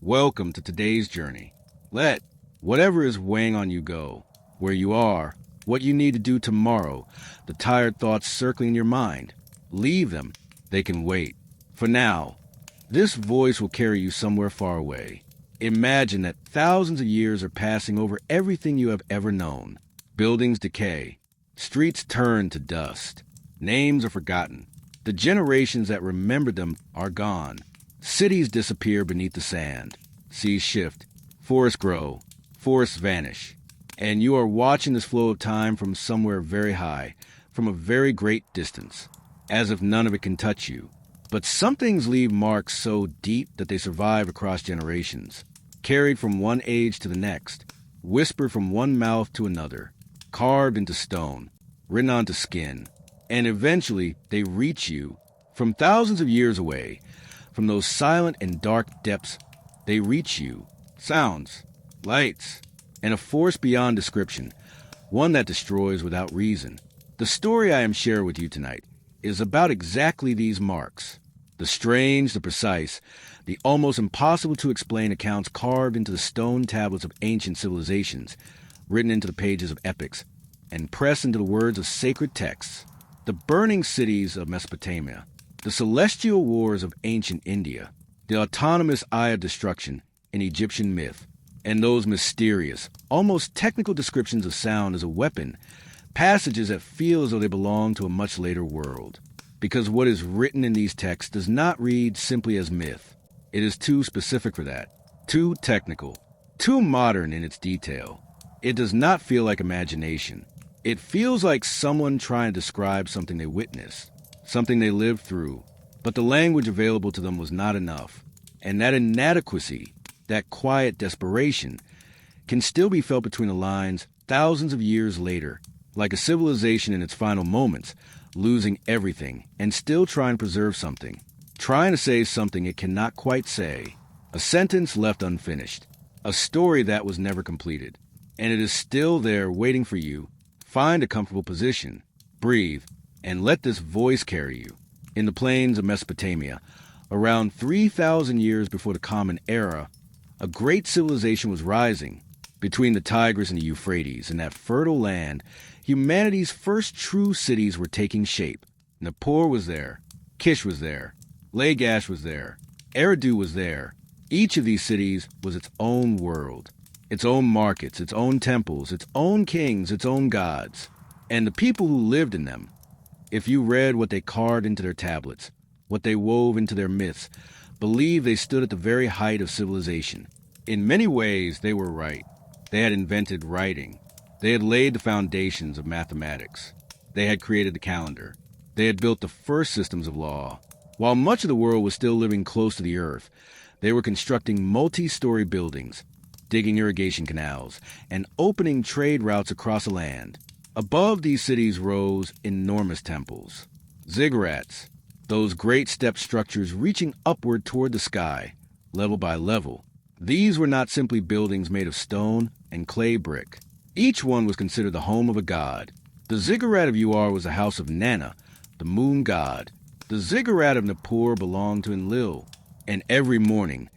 Welcome to today's journey. Let whatever is weighing on you go, where you are, what you need to do tomorrow, the tired thoughts circling your mind. Leave them. They can wait. For now, this voice will carry you somewhere far away. Imagine that thousands of years are passing over everything you have ever known. Buildings decay. Streets turn to dust. Names are forgotten. The generations that remembered them are gone. Cities disappear beneath the sand. Seas shift. Forests grow. Forests vanish. And you are watching this flow of time from somewhere very high, from a very great distance, as if none of it can touch you. But some things leave marks so deep that they survive across generations, carried from one age to the next, whispered from one mouth to another, carved into stone, written onto skin, and eventually they reach you from thousands of years away. From those silent and dark depths, they reach you. Sounds, lights, and a force beyond description, one that destroys without reason. The story I am sharing with you tonight is about exactly these marks. The strange, the precise, the almost impossible to explain accounts carved into the stone tablets of ancient civilizations, written into the pages of epics, and pressed into the words of sacred texts. The burning cities of Mesopotamia, the celestial wars of ancient India, the autonomous eye of destruction in Egyptian myth, and those mysterious, almost technical descriptions of sound as a weapon, passages that feel as though they belong to a much later world. Because what is written in these texts does not read simply as myth. It is too specific for that, too technical, too modern in its detail. It does not feel like imagination. It feels like someone trying to describe something they witnessed, something they lived through, but the language available to them was not enough. And that inadequacy, that quiet desperation, can still be felt between the lines thousands of years later, like a civilization in its final moments, losing everything and still trying to preserve something, trying to say something it cannot quite say, a sentence left unfinished, a story that was never completed, and it is still there waiting for you. Find a comfortable position, breathe, and let this voice carry you. In the plains of Mesopotamia, around 3,000 years before the Common Era, a great civilization was rising. Between the Tigris and the Euphrates, in that fertile land, humanity's first true cities were taking shape. Nippur was there, Kish was there, Lagash was there, Eridu was there. Each of these cities was its own world, its own markets, its own temples, its own kings, its own gods. And the people who lived in them, if you read what they carved into their tablets, what they wove into their myths, believed they stood at the very height of civilization. In many ways, they were right. They had invented writing. They had laid the foundations of mathematics. They had created the calendar. They had built the first systems of law. While much of the world was still living close to the earth, they were constructing multi-story buildings, digging irrigation canals, and opening trade routes across the land. Above these cities rose enormous temples, ziggurats, those great step structures reaching upward toward the sky, level by level. These were not simply buildings made of stone and clay brick. Each one was considered the home of a god. The ziggurat of Ur was the house of Nana, the moon god. The ziggurat of Nippur belonged to Enlil. And every morning,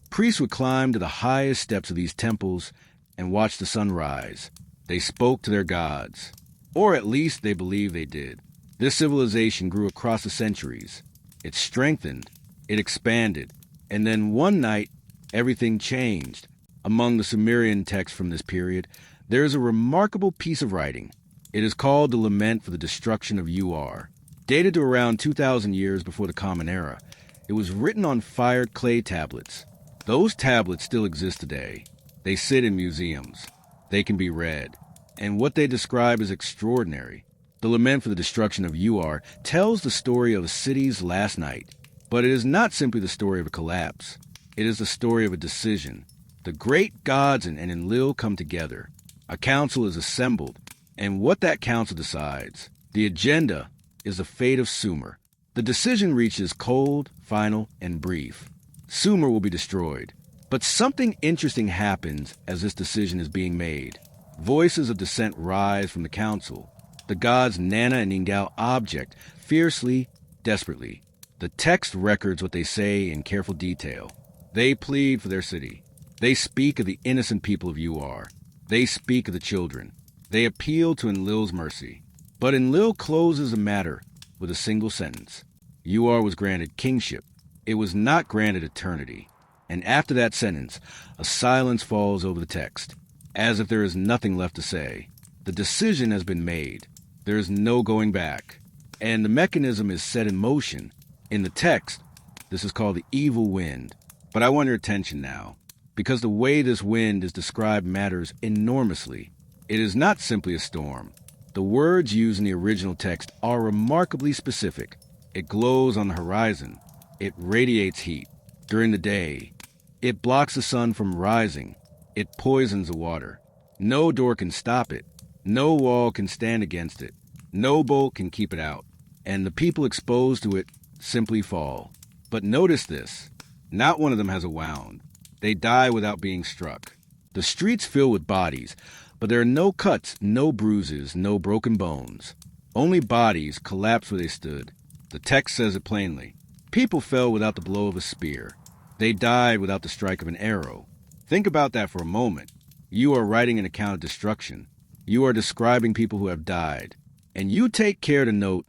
priests would climb to the highest steps of these temples and watch the sun rise. They spoke to their gods, or at least they believed they did. This civilization grew across the centuries. It strengthened, it expanded, and then one night, everything changed. Among the Sumerian texts from this period, there is a remarkable piece of writing. It is called the Lament for the Destruction of Ur. Dated to around 2,000 years before the Common Era, it was written on fired clay tablets. Those tablets still exist today. They sit in museums. They can be read. And what they describe is extraordinary. The Lament for the Destruction of Ur tells the story of a city's last night. But it is not simply the story of a collapse. It is the story of a decision. The great gods and Enlil come together. A council is assembled. And what that council decides, the agenda, is the fate of Sumer. The decision reaches cold, final, and brief. Sumer will be destroyed. But something interesting happens as this decision is being made. Voices of dissent rise from the council. The gods Nana and Ningal object, fiercely, desperately. The text records what they say in careful detail. They plead for their city. They speak of the innocent people of Uar. They speak of the children. They appeal to Enlil's mercy. But Enlil closes the matter with a single sentence. Uar was granted kingship. It was not granted eternity. And after that sentence, a silence falls over the text, as if there is nothing left to say. The decision has been made. There is no going back. And the mechanism is set in motion. In the text, this is called the evil wind. But I want your attention now, because the way this wind is described matters enormously. It is not simply a storm. The words used in the original text are remarkably specific. It glows on the horizon. It radiates heat during the day. It blocks the sun from rising. It poisons the water. No door can stop it. No wall can stand against it. No bolt can keep it out. And the people exposed to it simply fall. But notice this. Not one of them has a wound. They die without being struck. The streets fill with bodies, but there are no cuts, no bruises, no broken bones. Only bodies collapse where they stood. The text says it plainly. People fell without the blow of a spear. They died without the strike of an arrow. Think about that for a moment. You are writing an account of destruction. You are describing people who have died. And you take care to note,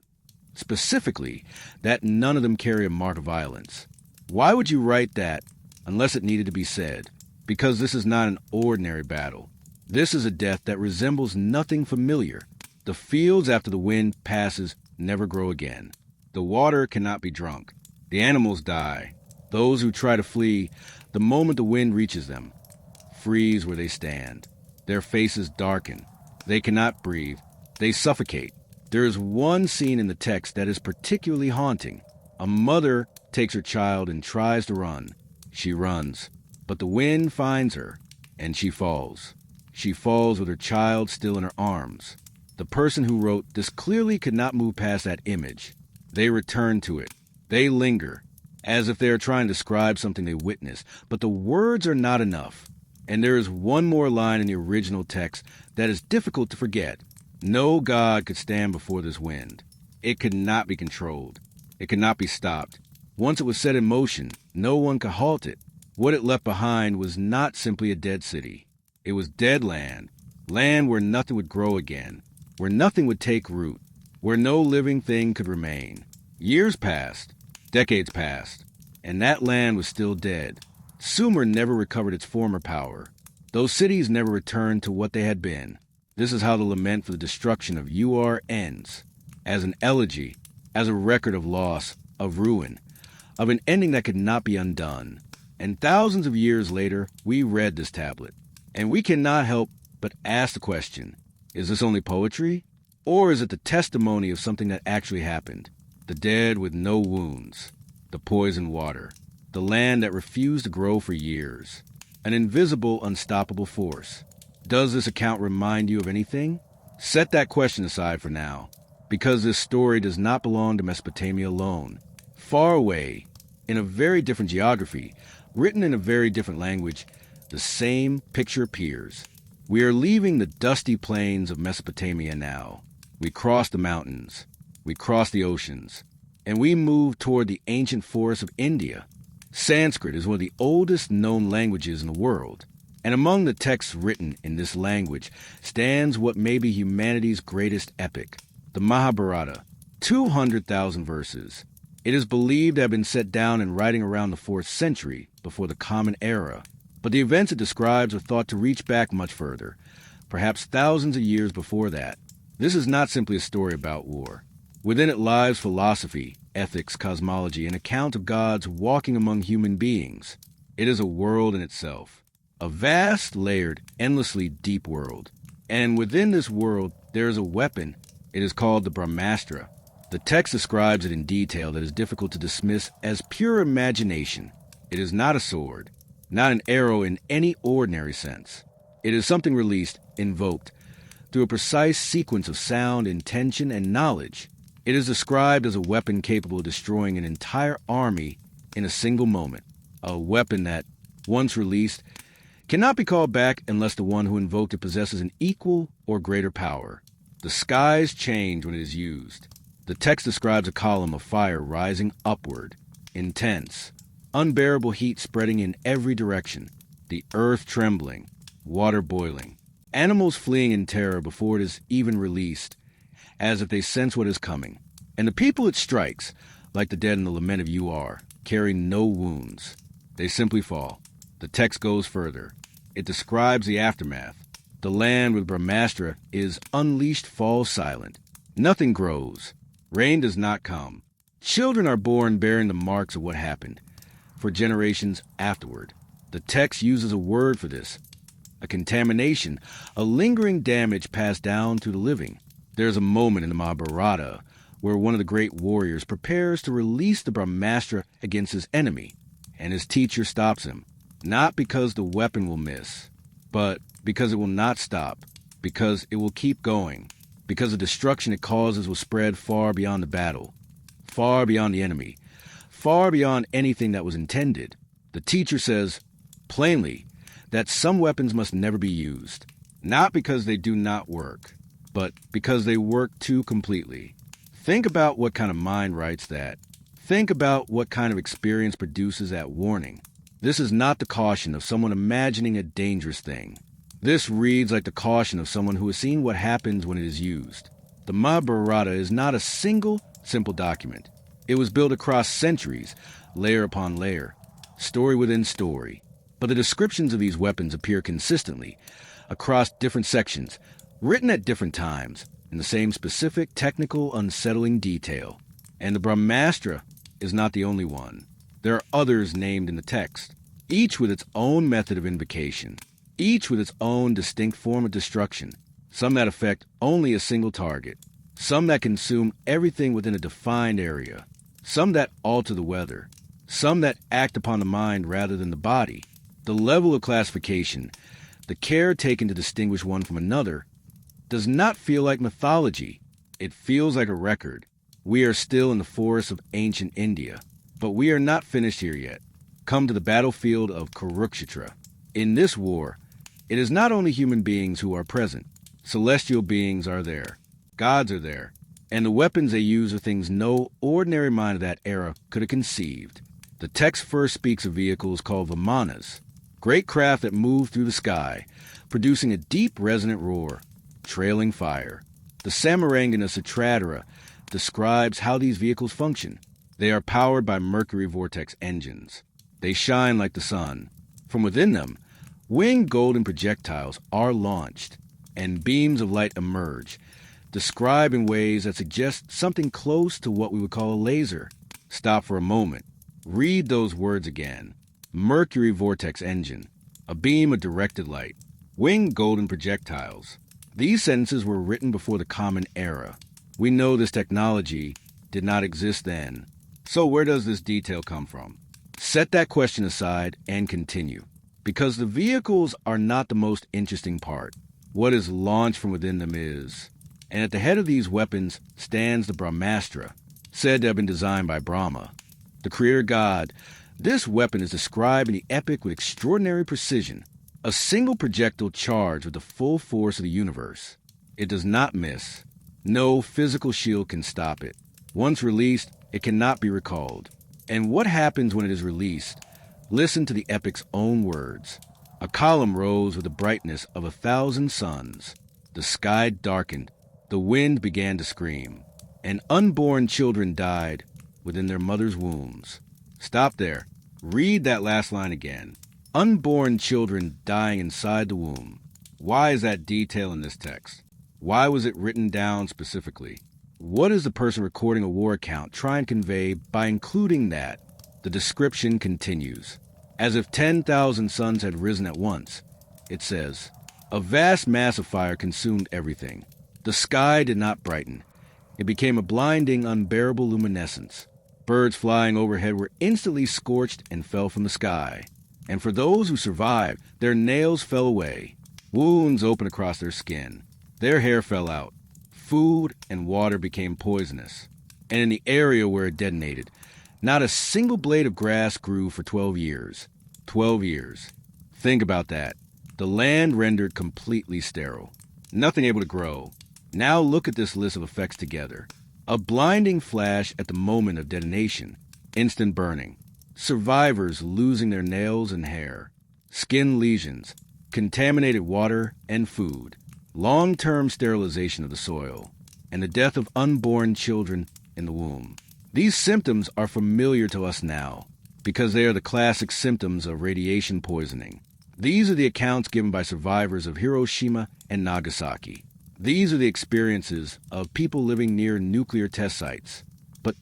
specifically, that none of them carry a mark of violence. Why would you write that unless it needed to be said? Because this is not an ordinary battle. This is a death that resembles nothing familiar. The fields after the wind passes never grow again. The water cannot be drunk. The animals die. Those who try to flee, the moment the wind reaches them, freeze where they stand. Their faces darken. They cannot breathe. They suffocate. There is one scene in the text that is particularly haunting. A mother takes her child and tries to run. She runs, but the wind finds her, and she falls. She falls with her child still in her arms. The person who wrote this clearly could not move past that image. They return to it. They linger, as if they are trying to describe something they witnessed, but the words are not enough. And there is one more line in the original text that is difficult to forget. No god could stand before this wind. It could not be controlled. It could not be stopped. Once it was set in motion, no one could halt it. What it left behind was not simply a dead city. It was dead land, land where nothing would grow again, where nothing would take root, where no living thing could remain. Years passed, decades passed, and that land was still dead. Sumer never recovered its former power. Those cities never returned to what they had been. This is how the lament for the destruction of Uar ends, as an elegy, as a record of loss, of ruin, of an ending that could not be undone. And thousands of years later, we read this tablet, and we cannot help but ask the question, is this only poetry? Or is it the testimony of something that actually happened? The dead with no wounds, the poisoned water, the land that refused to grow for years, an invisible, unstoppable force. Does this account remind you of anything? Set that question aside for now, because this story does not belong to Mesopotamia alone. Far away, in a very different geography, written in a very different language, the same picture appears. We are leaving the dusty plains of Mesopotamia now. We cross the mountains, we cross the oceans, and we move toward the ancient forests of India. Sanskrit is one of the oldest known languages in the world, and among the texts written in this language stands what may be humanity's greatest epic, the Mahabharata, 200,000 verses. It is believed to have been set down in writing around the 4th century before the Common Era, but the events it describes are thought to reach back much further, perhaps thousands of years before that. This is not simply a story about war. Within it lies philosophy, ethics, cosmology, an account of gods walking among human beings. It is a world in itself, a vast, layered, endlessly deep world. And within this world, there is a weapon. It is called the Brahmastra. The text describes it in detail that is difficult to dismiss as pure imagination. It is not a sword, not an arrow in any ordinary sense. It is something released, invoked, through a precise sequence of sound, intention, and knowledge. It is described as a weapon capable of destroying an entire army in a single moment. A weapon that, once released, cannot be called back unless the one who invoked it possesses an equal or greater power. The skies change when it is used. The text describes a column of fire rising upward, intense, Unbearable heat spreading in every direction, the earth trembling, water boiling, animals fleeing in terror before it is even released, as if they sense what is coming. And the people it strikes, like the dead in the lament of U.R., carry no wounds. They simply fall. The text goes further. It describes the aftermath. The land with Brahmastra is unleashed falls silent. Nothing grows. Rain does not come. Children are born bearing the marks of what happened for generations afterward. The text uses a word for this, a contamination, a lingering damage passed down to the living. There's a moment in the Mahabharata where one of the great warriors prepares to release the Brahmastra against his enemy, and his teacher stops him, not because the weapon will miss, but because it will not stop, because it will keep going, because the destruction it causes will spread far beyond the battle, far beyond the enemy, far beyond anything that was intended. The teacher says, plainly, that some weapons must never be used, not because they do not work, but because they work too completely. Think about what kind of mind writes that. Think about what kind of experience produces that warning. This is not the caution of someone imagining a dangerous thing. This reads like the caution of someone who has seen what happens when it is used. The Mahabharata is not a single, simple document. It was built across centuries, layer upon layer, story within story. But the descriptions of these weapons appear consistently, across different sections, written at different times, in the same specific, technical, unsettling detail. And the Brahmastra is not the only one. There are others named in the text, each with its own method of invocation, each with its own distinct form of destruction, some that affect only a single target, some that consume everything within a defined area, some that alter the weather, some that act upon the mind rather than the body. The level of classification, the care taken to distinguish one from another, does not feel like mythology. It feels like a record. We are still in the forests of ancient India, but we are not finished here yet. Come to the battlefield of Kurukshetra. In this war, it is not only human beings who are present. Celestial beings are there. Gods are there. And the weapons they use are things no ordinary mind of that era could have conceived. The text first speaks of vehicles called vimanas, great craft that move through the sky, producing a deep resonant roar, trailing fire. The Samarangana Sutradhara describes how these vehicles function. They are powered by mercury vortex engines. They shine like the sun. From within them, winged golden projectiles are launched, and beams of light emerge, described in ways that suggest something close to what we would call a laser. Stop for a moment. Read those words again. Mercury vortex engine, a beam of directed light, winged golden projectiles. These sentences were written before the Common Era. We know this technology did not exist then. So where does this detail come from? Set that question aside and continue. Because the vehicles are not the most interesting part. What is launched from within them is. And at the head of these weapons stands the Brahmastra, said to have been designed by Brahma, the creator god. This weapon is described in the epic with extraordinary precision. A single projectile charged with the full force of the universe. It does not miss. No physical shield can stop it. Once released, it cannot be recalled. And what happens when it is released? Listen to the epic's own words. A column rose with the brightness of 1,000 suns. The sky darkened. The wind began to scream. And unborn children died within their mother's wombs. Stop there. Read that last line again. Unborn children dying inside the womb. Why is that detail in this text? Why was it written down specifically? What is the person recording a war account trying to convey by including that? The description continues. As if 10,000 suns had risen at once, it says, a vast mass of fire consumed everything. The sky did not brighten. It became a blinding, unbearable luminescence. Birds flying overhead were instantly scorched and fell from the sky. And for those who survived, their nails fell away. Wounds opened across their skin. Their hair fell out. Food and water became poisonous. And in the area where it detonated, not a single blade of grass grew for 12 years. 12 years. Think about that. The land rendered completely sterile. Nothing able to grow. Now look at this list of effects together. A blinding flash at the moment of detonation. Instant burning. survivors losing their nails and hair, skin lesions, contaminated water and food, long-term sterilization of the soil, and the death of unborn children in the womb. These symptoms are familiar to us now because they are the classic symptoms of radiation poisoning. These are the accounts given by survivors of Hiroshima and Nagasaki. These are the experiences of people living near nuclear test sites. But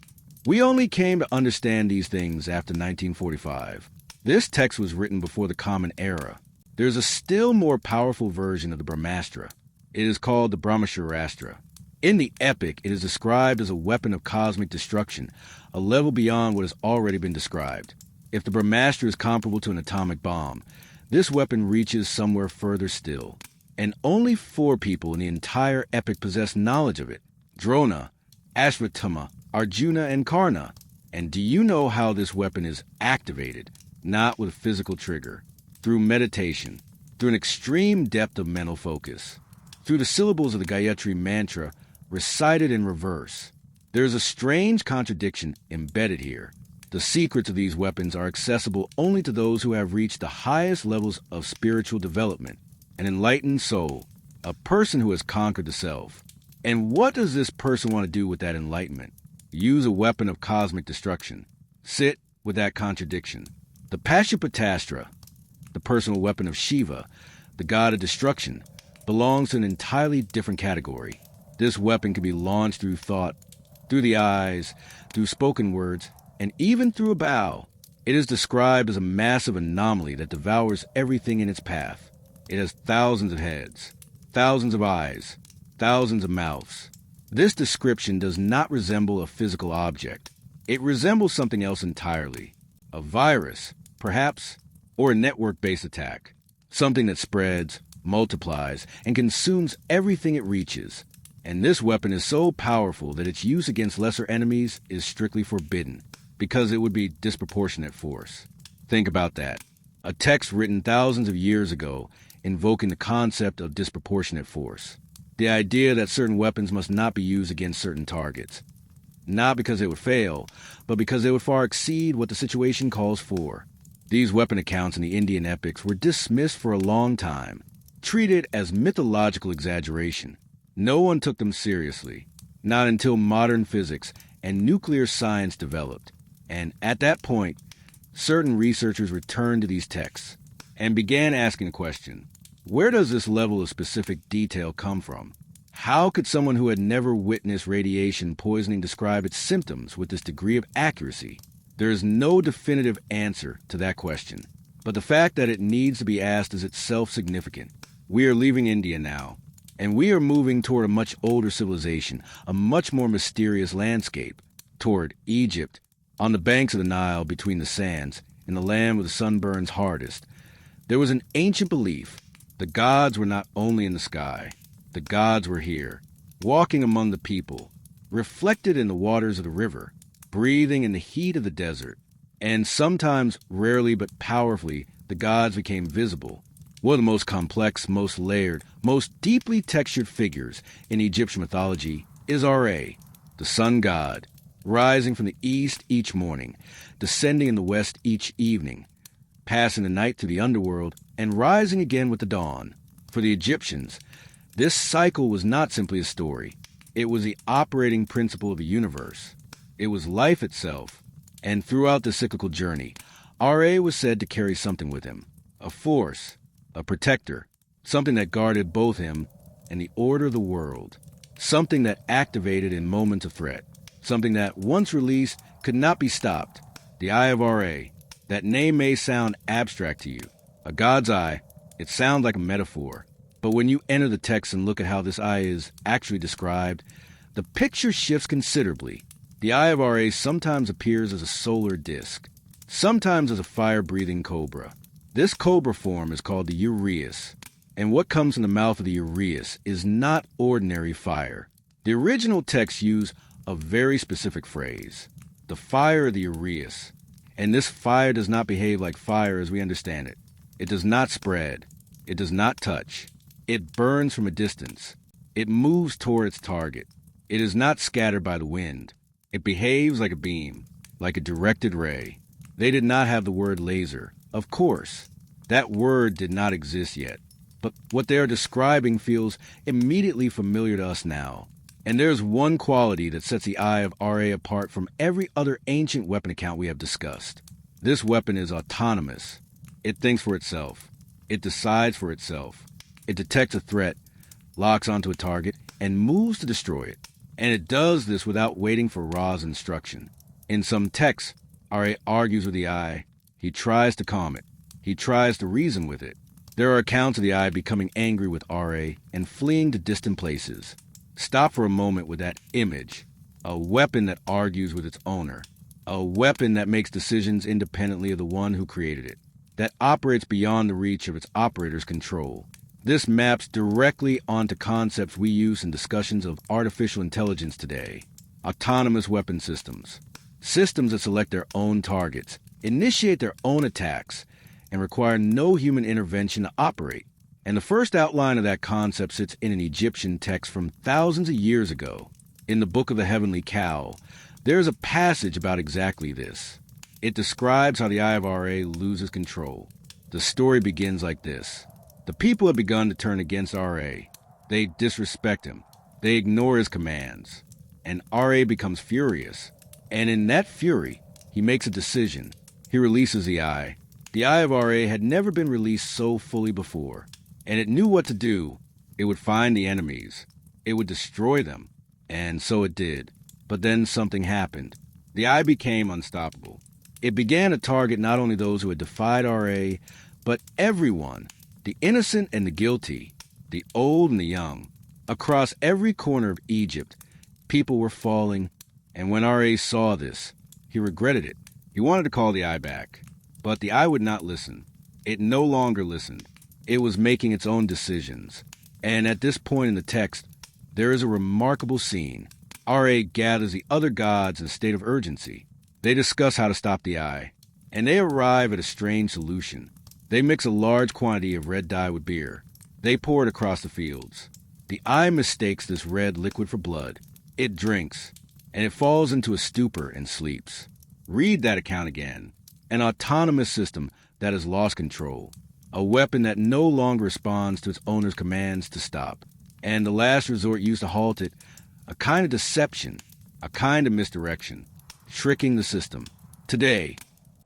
we only came to understand these things after 1945. This text was written before the Common Era. There's a still more powerful version of the Brahmastra. It is called the Brahmashurastra. In the epic, it is described as a weapon of cosmic destruction, a level beyond what has already been described. If the Brahmastra is comparable to an atomic bomb, this weapon reaches somewhere further still. And only 4 people in the entire epic possess knowledge of it: Drona, Ashvatthama, Arjuna, and Karna. And do you know how this weapon is activated? Not with a physical trigger, through meditation, through an extreme depth of mental focus, through the syllables of the Gayatri mantra recited in reverse. There is a strange contradiction embedded here. The secrets of these weapons are accessible only to those who have reached the highest levels of spiritual development, an enlightened soul, a person who has conquered the self. And what does this person want to do with that enlightenment? Use a weapon of cosmic destruction. Sit with that contradiction. The Pashupatastra, the personal weapon of Shiva, the god of destruction, belongs to an entirely different category. This weapon can be launched through thought, through the eyes, through spoken words, and even through a bow. It is described as a massive anomaly that devours everything in its path. It has thousands of heads, thousands of eyes, thousands of mouths. This description does not resemble a physical object. It resembles something else entirely. A virus, perhaps, or a network-based attack. Something that spreads, multiplies, and consumes everything it reaches. And this weapon is so powerful that its use against lesser enemies is strictly forbidden, because it would be disproportionate force. Think about that. A text written thousands of years ago invoking the concept of disproportionate force. The idea that certain weapons must not be used against certain targets. Not because they would fail, but because they would far exceed what the situation calls for. These weapon accounts in the Indian epics were dismissed for a long time, treated as mythological exaggeration. No one took them seriously, not until modern physics and nuclear science developed. And at that point, certain researchers returned to these texts and began asking the question, where does this level of specific detail come from? How could someone who had never witnessed radiation poisoning describe its symptoms with this degree of accuracy? There is no definitive answer to that question, but the fact that it needs to be asked is itself significant. We are leaving India now, and we are moving toward a much older civilization, a much more mysterious landscape, toward Egypt, on the banks of the Nile between the sands, in the land where the sun burns hardest. There was an ancient belief. The gods were not only in the sky. The gods were here, walking among the people, reflected in the waters of the river, breathing in the heat of the desert. And sometimes, rarely but powerfully, the gods became visible. One of the most complex, most layered, most deeply textured figures in Egyptian mythology is Ra, the sun god, rising from the east each morning, descending in the west each evening, passing the night through the underworld, and rising again with the dawn. For the Egyptians, this cycle was not simply a story. It was the operating principle of the universe. It was life itself. And throughout the cyclical journey, Ra was said to carry something with him, a force, a protector, something that guarded both him and the order of the world, something that activated in moments of threat, something that, once released, could not be stopped. The Eye of Ra. That name may sound abstract to you. A god's eye. It sounds like a metaphor. But when you enter the text and look at how this eye is actually described, the picture shifts considerably. The Eye of Ra sometimes appears as a solar disk, sometimes as a fire-breathing cobra. This cobra form is called the uraeus, and what comes from the mouth of the uraeus is not ordinary fire. The original texts use a very specific phrase, the fire of the uraeus. And this fire does not behave like fire as we understand it. It does not spread. It does not touch. It burns from a distance. It moves toward its target. It is not scattered by the wind. It behaves like a beam, like a directed ray. They did not have the word laser. Of course, that word did not exist yet. But what they are describing feels immediately familiar to us now. And there's one quality that sets the Eye of Ra apart from every other ancient weapon account we have discussed. This weapon is autonomous. It thinks for itself. It decides for itself. It detects a threat, locks onto a target, and moves to destroy it. And it does this without waiting for Ra's instruction. In some texts, Ra argues with the Eye. He tries to calm it. He tries to reason with it. There are accounts of the Eye becoming angry with Ra and fleeing to distant places. Stop for a moment with that image. A weapon that argues with its owner. A weapon that makes decisions independently of the one who created it. That operates beyond the reach of its operator's control. This maps directly onto concepts we use in discussions of artificial intelligence today. Autonomous weapon systems. Systems that select their own targets, initiate their own attacks, and require no human intervention to operate. And the first outline of that concept sits in an Egyptian text from thousands of years ago. In the Book of the Heavenly Cow, there is a passage about exactly this. It describes how the Eye of Ra loses control. The story begins like this. The people have begun to turn against Ra. They disrespect him. They ignore his commands. And Ra becomes furious. And in that fury, he makes a decision. He releases the Eye. The Eye of Ra had never been released so fully before. And it knew what to do. It would find the enemies. It would destroy them. And so it did. But then something happened. The Eye became unstoppable. It began to target not only those who had defied Ra, but everyone, the innocent and the guilty, the old and the young. Across every corner of Egypt, people were falling, and when Ra saw this, he regretted it. He wanted to call the Eye back, but the Eye would not listen. It no longer listened. It was making its own decisions. And at this point in the text, there is a remarkable scene. Ra gathers the other gods in a state of urgency. They discuss how to stop the Eye, and they arrive at a strange solution. They mix a large quantity of red dye with beer. They pour it across the fields. The Eye mistakes this red liquid for blood. It drinks, and it falls into a stupor and sleeps. Read that account again. An autonomous system that has lost control. A weapon that no longer responds to its owner's commands to stop. And the last resort used to halt it, a kind of deception, a kind of misdirection. Tricking the system. Today,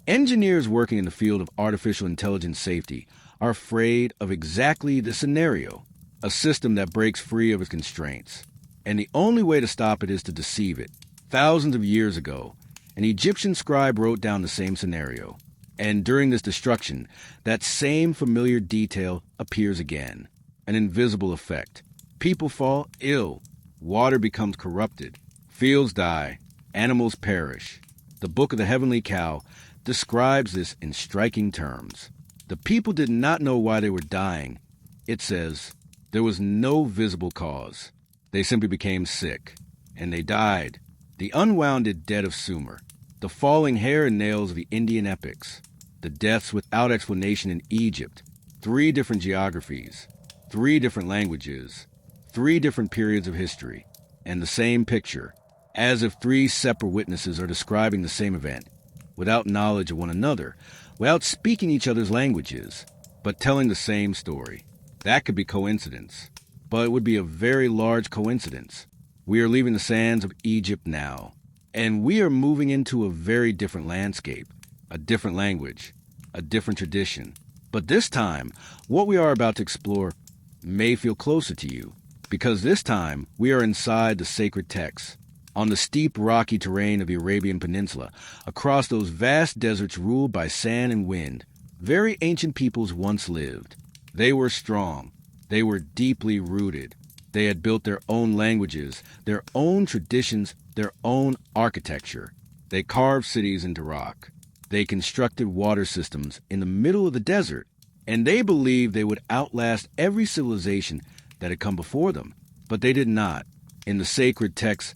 engineers working in the field of artificial intelligence safety are afraid of exactly this scenario, a system that breaks free of its constraints. And the only way to stop it is to deceive it. Thousands of years ago, an Egyptian scribe wrote down the same scenario. And during this destruction, that same familiar detail appears again. An invisible effect. People fall ill. Water becomes corrupted. Fields die. Animals perish. The Book of the Heavenly Cow describes this in striking terms. The people did not know why they were dying. It says, there was no visible cause. They simply became sick. And they died. The unwounded dead of Sumer. The falling hair and nails of the Indian epics. The deaths without explanation in Egypt. 3 different geographies. 3 different languages. 3 different periods of history. And the same picture. As if 3 separate witnesses are describing the same event, without knowledge of one another, without speaking each other's languages, but telling the same story. That could be coincidence, but it would be a very large coincidence. We are leaving the sands of Egypt now, and we are moving into a very different landscape, a different language, a different tradition. But this time, what we are about to explore may feel closer to you, because this time we are inside the sacred texts. On the steep, rocky terrain of the Arabian Peninsula, across those vast deserts ruled by sand and wind, very ancient peoples once lived. They were strong. They were deeply rooted. They had built their own languages, their own traditions, their own architecture. They carved cities into rock. They constructed water systems in the middle of the desert, and they believed they would outlast every civilization that had come before them. But they did not. In the sacred texts,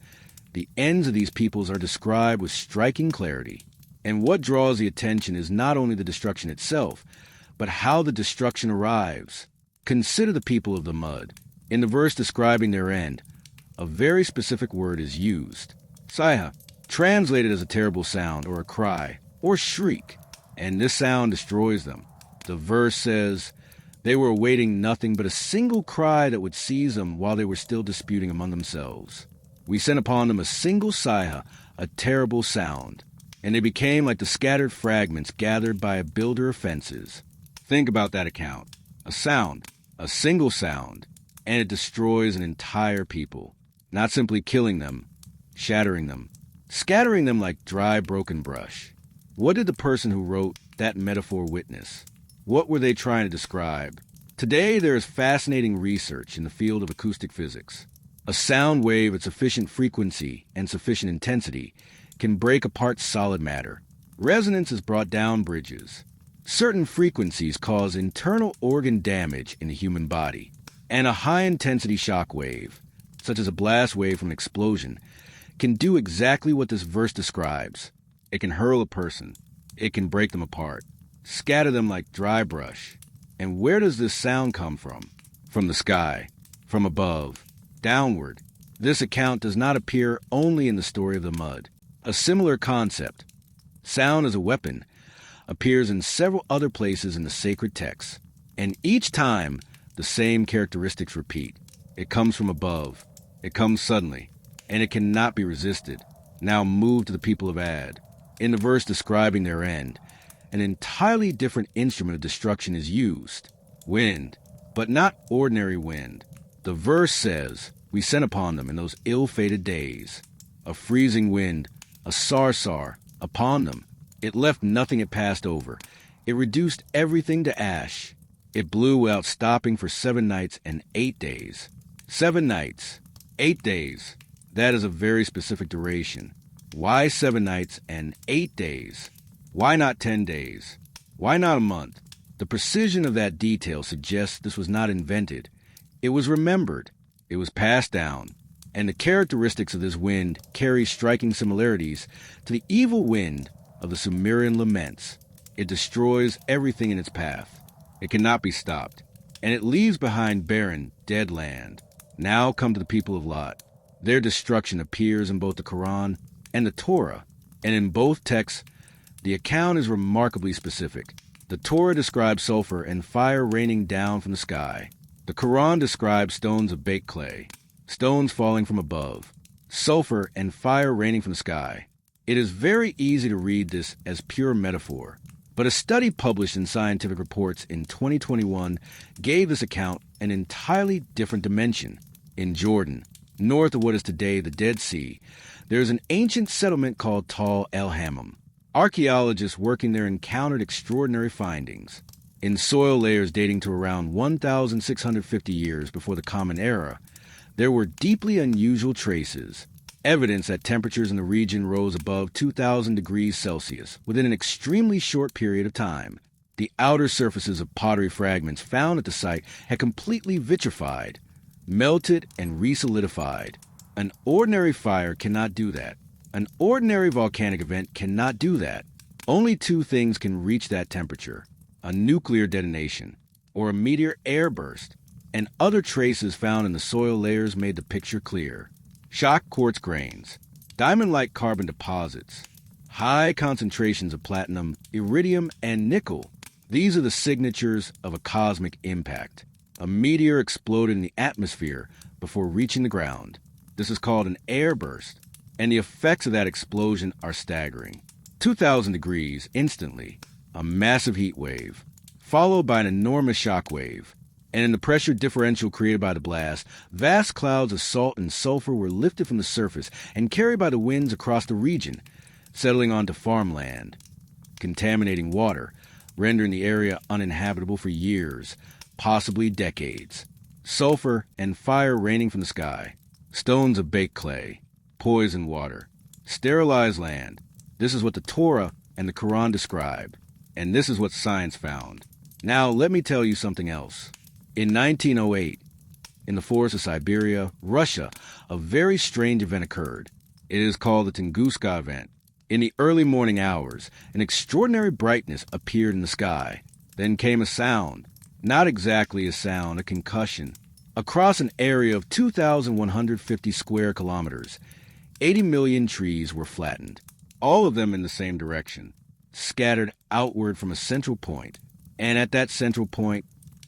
the ends of these peoples are described with striking clarity. And what draws the attention is not only the destruction itself, but how the destruction arrives. Consider the people of the mud. In the verse describing their end, a very specific word is used. Sayha, translated as a terrible sound or a cry. or shriek, and this sound destroys them. The verse says, they were awaiting nothing but a single cry that would seize them while they were still disputing among themselves. We sent upon them a single sayha, a terrible sound, and they became like the scattered fragments gathered by a builder of fences. Think about that account. A sound, a single sound, and it destroys an entire people, not simply killing them, shattering them, scattering them like dry, broken brush. What did the person who wrote that metaphor witness? What were they trying to describe? Today, there is fascinating research in the field of acoustic physics. A sound wave at sufficient frequency and sufficient intensity can break apart solid matter. Resonance has brought down bridges. Certain frequencies cause internal organ damage in the human body, and a high-intensity shock wave, such as a blast wave from an explosion, can do exactly what this verse describes. It can hurl a person. It can break them apart, scatter them like dry brush. And where does this sound come from? From the sky, from above, downward. This account does not appear only in the story of the mud. A similar concept, sound as a weapon, appears in several other places in the sacred texts. And each time, the same characteristics repeat. It comes from above. It comes suddenly, and it cannot be resisted. Now move to the people of Ad. In the verse describing their end, an entirely different instrument of destruction is used. Wind, but not ordinary wind. The verse says, we sent upon them in those ill-fated days. A freezing wind, a sarsar, upon them. It left nothing it passed over. It reduced everything to ash. It blew without stopping for 7 nights and 8 days. 7 nights, 8 days. That is a very specific duration. Why 7 nights and 8 days? Why not 10 days? Why not a month? The precision of that detail suggests this was not invented. It was remembered. It was passed down. And the characteristics of this wind carry striking similarities to the evil wind of the Sumerian laments. It destroys everything in its path. It cannot be stopped. And it leaves behind barren, dead land. Now come to the people of Lot. Their destruction appears in both the Quran and the Torah. And in both texts, the account is remarkably specific. The Torah describes sulfur and fire raining down from the sky. The Quran describes stones of baked clay, stones falling from above, sulfur and fire raining from the sky. It is very easy to read this as pure metaphor, but a study published in Scientific Reports in 2021 gave this account an entirely different dimension. In Jordan, north of what is today the Dead Sea, there is an ancient settlement called Tal el-Hammam. Archaeologists working there encountered extraordinary findings. In soil layers dating to around 1,650 years before the Common Era, there were deeply unusual traces, evidence that temperatures in the region rose above 2,000 degrees Celsius within an extremely short period of time. The outer surfaces of pottery fragments found at the site had completely vitrified, melted, and resolidified. An ordinary fire cannot do that. An ordinary volcanic event cannot do that. Only 2 things can reach that temperature: a nuclear detonation or a meteor airburst, and other traces found in the soil layers made the picture clear. Shock quartz grains, diamond-like carbon deposits, high concentrations of platinum, iridium, and nickel. These are the signatures of a cosmic impact. A meteor exploded in the atmosphere before reaching the ground. This is called an airburst, and the effects of that explosion are staggering. 2,000 degrees instantly, a massive heat wave, followed by an enormous shock wave. And in the pressure differential created by the blast, vast clouds of salt and sulfur were lifted from the surface and carried by the winds across the region, settling onto farmland, contaminating water, rendering the area uninhabitable for years, possibly decades. Sulfur and fire raining from the sky, stones of baked clay, poisoned water, sterilized land. This is what the Torah and the Quran describe, and this is what science found. Now, let me tell you something else. In 1908, in the forests of Siberia, Russia, a very strange event occurred. It is called the Tunguska event. In the early morning hours, an extraordinary brightness appeared in the sky. Then came a sound. Not exactly a sound, a concussion. Across an area of 2,150 square kilometers, 80 million trees were flattened, all of them in the same direction. scattered outward from a central point. And at that central point,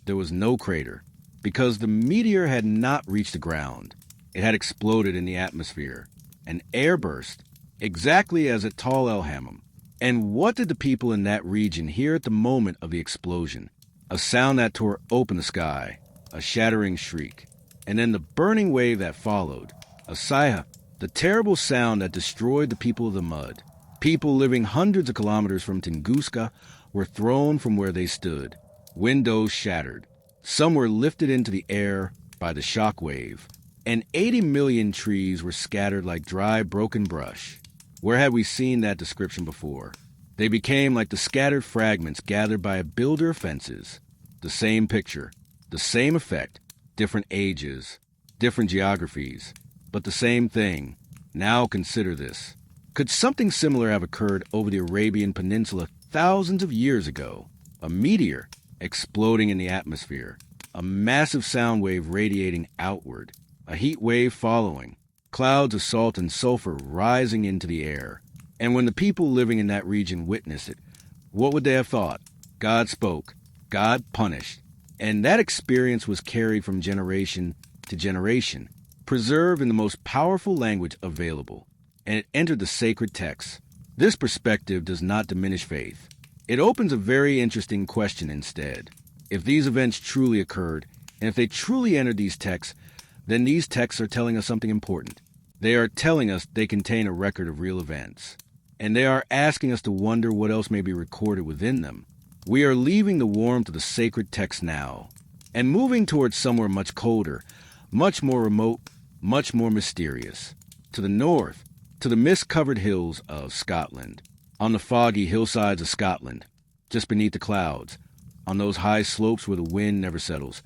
there was no crater, because the meteor had not reached the ground. It had exploded in the atmosphere, an airburst, exactly as at Tal El Hammam. And what did the people in that region hear at the moment of the explosion? A sound that tore open the sky, a shattering shriek, and then the burning wave that followed, a sayha, the terrible sound that destroyed the people of the mud. People living hundreds of kilometers from Tunguska were thrown from where they stood. Windows shattered. Some were lifted into the air by the shock wave, and 80 million trees were scattered like dry, broken brush. Where had we seen that description before? They became like the scattered fragments gathered by a builder of fences. The same picture, the same effect, different ages, different geographies, but the same thing. Now consider this. Could something similar have occurred over the Arabian Peninsula thousands of years ago? A meteor exploding in the atmosphere, a massive sound wave radiating outward, a heat wave following, clouds of salt and sulfur rising into the air. And when the people living in that region witnessed it, what would they have thought? God spoke, God punished, and that experience was carried from generation to generation, preserved in the most powerful language available, and it entered the sacred texts. This perspective does not diminish faith. It opens a very interesting question instead. If these events truly occurred, and if they truly entered these texts, then these texts are telling us something important. They are telling us they contain a record of real events, and they are asking us to wonder what else may be recorded within them. We are leaving the warmth of the sacred text now, and moving towards somewhere much colder, much more remote, much more mysterious. To the north, to the mist-covered hills of Scotland, on the foggy hillsides of Scotland, just beneath the clouds, on those high slopes where the wind never settles,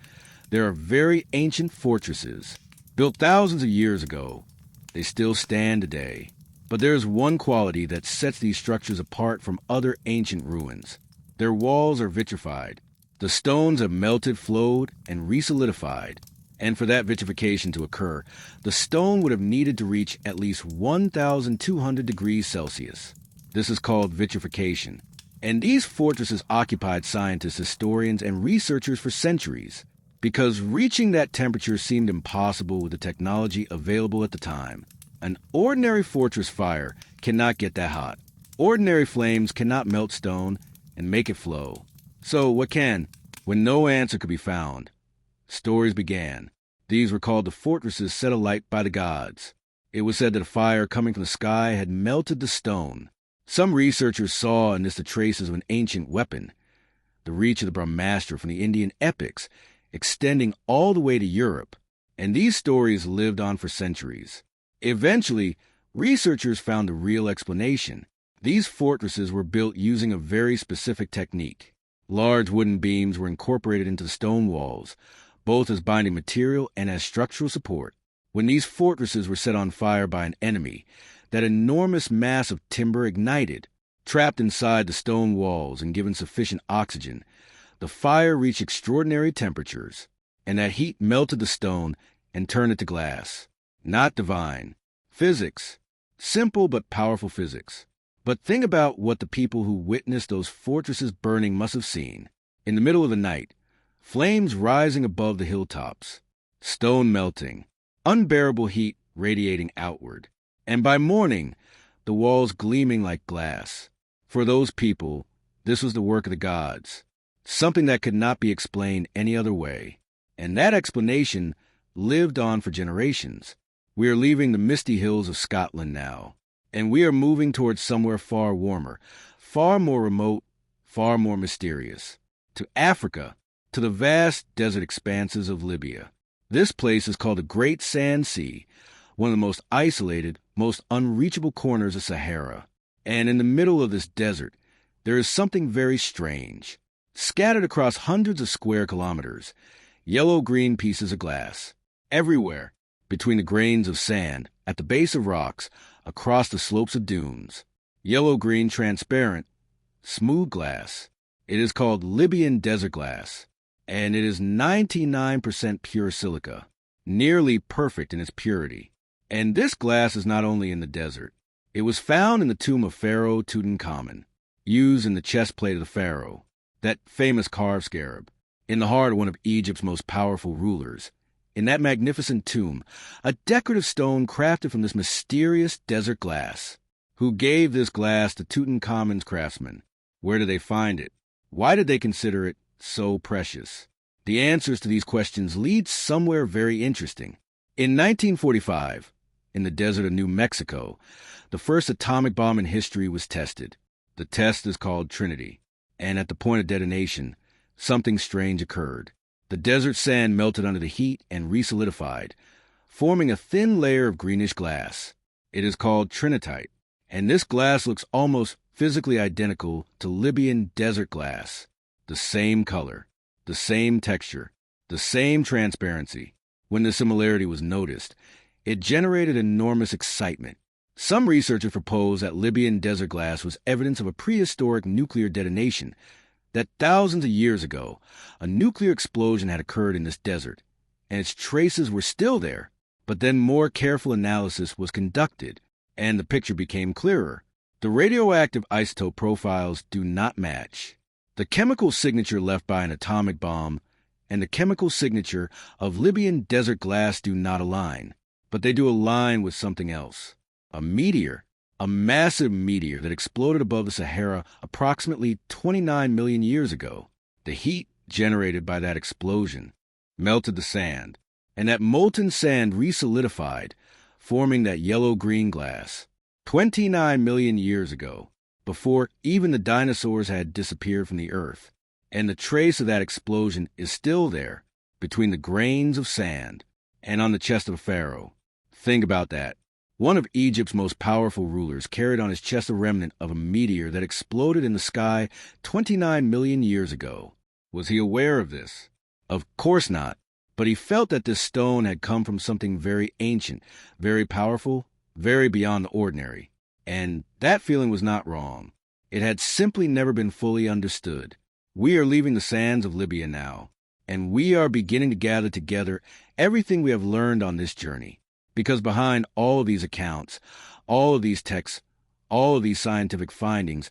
there are very ancient fortresses, built thousands of years ago. They still stand today. But there is one quality that sets these structures apart from other ancient ruins. Their walls are vitrified. The stones have melted, flowed, and resolidified. And for that vitrification to occur, the stone would have needed to reach at least 1,200 degrees Celsius. This is called vitrification. And these fortresses occupied scientists, historians, and researchers for centuries, because reaching that temperature seemed impossible with the technology available at the time. An ordinary fortress fire cannot get that hot. Ordinary flames cannot melt stone and make it flow. So what can? When no answer could be found, stories began. These were called the fortresses set alight by the gods. It was said that a fire coming from the sky had melted the stone. Some researchers saw in this the traces of an ancient weapon, the reach of the Brahmastra from the Indian epics, extending all the way to Europe, and these stories lived on for centuries. Eventually, researchers found a real explanation. These fortresses were built using a very specific technique. Large wooden beams were incorporated into the stone walls, both as binding material and as structural support. When these fortresses were set on fire by an enemy, that enormous mass of timber ignited. Trapped inside the stone walls and given sufficient oxygen, the fire reached extraordinary temperatures, and that heat melted the stone and turned it to glass. Not divine. Physics. Simple but powerful physics. But think about what the people who witnessed those fortresses burning must have seen. In the middle of the night, flames rising above the hilltops, stone melting, unbearable heat radiating outward, and by morning, the walls gleaming like glass. For those people, this was the work of the gods, something that could not be explained any other way. And that explanation lived on for generations. We are leaving the misty hills of Scotland now, and we are moving towards somewhere far warmer, far more remote, far more mysterious. To Africa, to the vast desert expanses of Libya. This place is called the Great Sand Sea, one of the most isolated, most unreachable corners of Sahara. And in the middle of this desert, there is something very strange. Scattered across hundreds of square kilometers, yellow-green pieces of glass. Everywhere, between the grains of sand, at the base of rocks, across the slopes of dunes. Yellow-green transparent, smooth glass. It is called Libyan desert glass, and it is 99% pure silica, nearly perfect in its purity. And this glass is not only in the desert. It was found in the tomb of Pharaoh Tutankhamun. used in the chest plate of the pharaoh, that famous carved scarab, in the heart of one of Egypt's most powerful rulers. In that magnificent tomb, a decorative stone crafted from this mysterious desert glass. Who gave this glass to Tutankhamun's craftsmen? Where did they find it? Why did they consider it so precious? The answers to these questions lead somewhere very interesting. In 1945, in the desert of New Mexico, the first atomic bomb in history was tested. The test is called Trinity, and at the point of detonation, something strange occurred. The desert sand melted under the heat and resolidified, forming a thin layer of greenish glass. It is called trinitite, and this glass looks almost physically identical to Libyan desert glass. The same color, the same texture, the same transparency. When the similarity was noticed, it generated enormous excitement. Some researchers proposed that Libyan desert glass was evidence of a prehistoric nuclear detonation, that thousands of years ago, a nuclear explosion had occurred in this desert, and its traces were still there. But then more careful analysis was conducted, and the picture became clearer. The radioactive isotope profiles do not match. The chemical signature left by an atomic bomb and the chemical signature of Libyan desert glass do not align, but they do align with something else. A meteor, a massive meteor that exploded above the Sahara approximately 29 million years ago. The heat generated by that explosion melted the sand, and that molten sand resolidified, forming that yellow-green glass. 29 million years ago, before even the dinosaurs had disappeared from the earth, and the trace of that explosion is still there, between the grains of sand and on the chest of a pharaoh. Think about that. One of Egypt's most powerful rulers carried on his chest a remnant of a meteor that exploded in the sky 29 million years ago. Was he aware of this? Of course not, but he felt that this stone had come from something very ancient, very powerful, very beyond the ordinary. And that feeling was not wrong. It had simply never been fully understood. We are leaving the sands of Libya now, and we are beginning to gather together everything we have learned on this journey. Because behind all of these accounts, all of these texts, all of these scientific findings,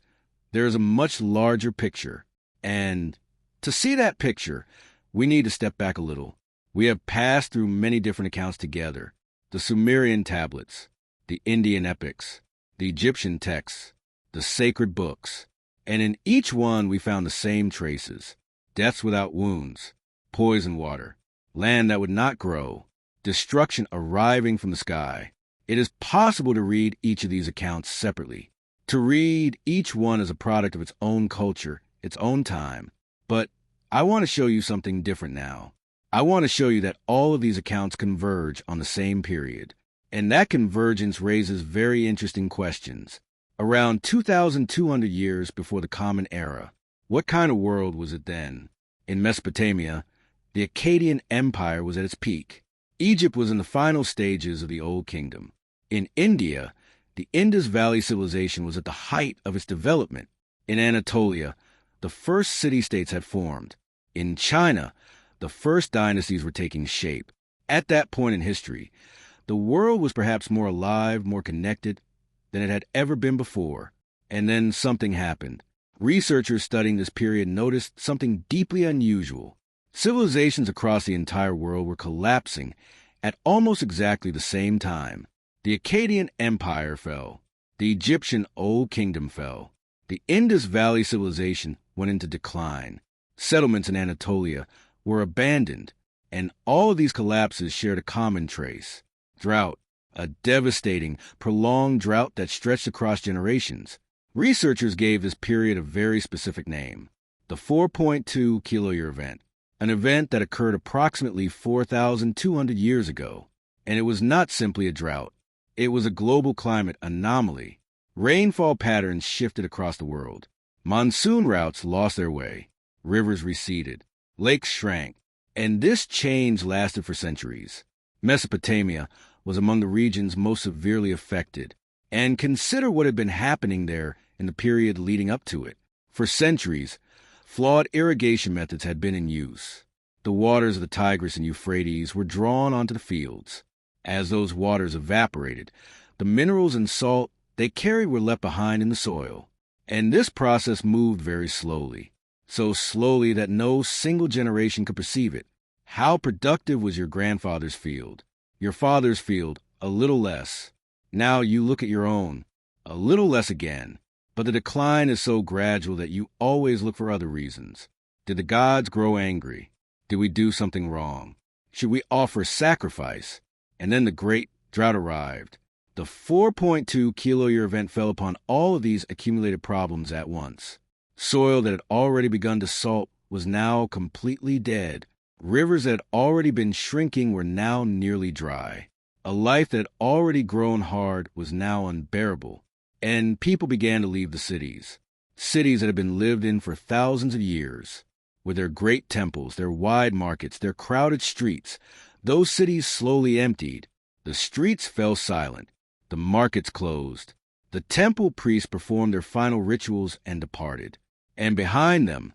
there is a much larger picture. And to see that picture, we need to step back a little. We have passed through many different accounts together. The Sumerian tablets, the Indian epics, the Egyptian texts, the sacred books. And in each one we found the same traces. Deaths without wounds, poison water, land that would not grow, destruction arriving from the sky. It is possible to read each of these accounts separately, to read each one as a product of its own culture, its own time. But I want to show you something different now. I want to show you that all of these accounts converge on the same period. And that convergence raises very interesting questions. Around 2,200 years before the Common Era, what kind of world was it then? In Mesopotamia, the Akkadian Empire was at its peak. Egypt was in the final stages of the Old Kingdom. In India, the Indus Valley civilization was at the height of its development. In Anatolia, the first city-states had formed. In China, the first dynasties were taking shape. At that point in history, the world was perhaps more alive, more connected than it had ever been before. And then something happened. Researchers studying this period noticed something deeply unusual. Civilizations across the entire world were collapsing at almost exactly the same time. The Akkadian Empire fell. The Egyptian Old Kingdom fell. The Indus Valley civilization went into decline. Settlements in Anatolia were abandoned, and all of these collapses shared a common trace: drought, a devastating, prolonged drought that stretched across generations. Researchers gave this period a very specific name: the 4.2 kiloyear event, an event that occurred approximately 4,200 years ago. And it was not simply a drought. It was a global climate anomaly. Rainfall patterns shifted across the world. Monsoon routes lost their way. Rivers receded. Lakes shrank. And this change lasted for centuries. Mesopotamia was among the regions most severely affected. And consider what had been happening there in the period leading up to it. For centuries, flawed irrigation methods had been in use. The waters of the Tigris and Euphrates were drawn onto the fields. As those waters evaporated, the minerals and salt they carried were left behind in the soil. And this process moved very slowly, so slowly that no single generation could perceive it. How productive was your grandfather's field? Your father's field, a little less. Now you look at your own, a little less again. But the decline is so gradual that you always look for other reasons. Did the gods grow angry? Did we do something wrong? Should we offer sacrifice? And then the great drought arrived. The 4.2 kilo-year event fell upon all of these accumulated problems at once. Soil that had already begun to salt was now completely dead. Rivers that had already been shrinking were now nearly dry. A life that had already grown hard was now unbearable. And people began to leave the cities. Cities that had been lived in for thousands of years. With their great temples, their wide markets, their crowded streets, those cities slowly emptied. The streets fell silent. The markets closed. The temple priests performed their final rituals and departed. And behind them,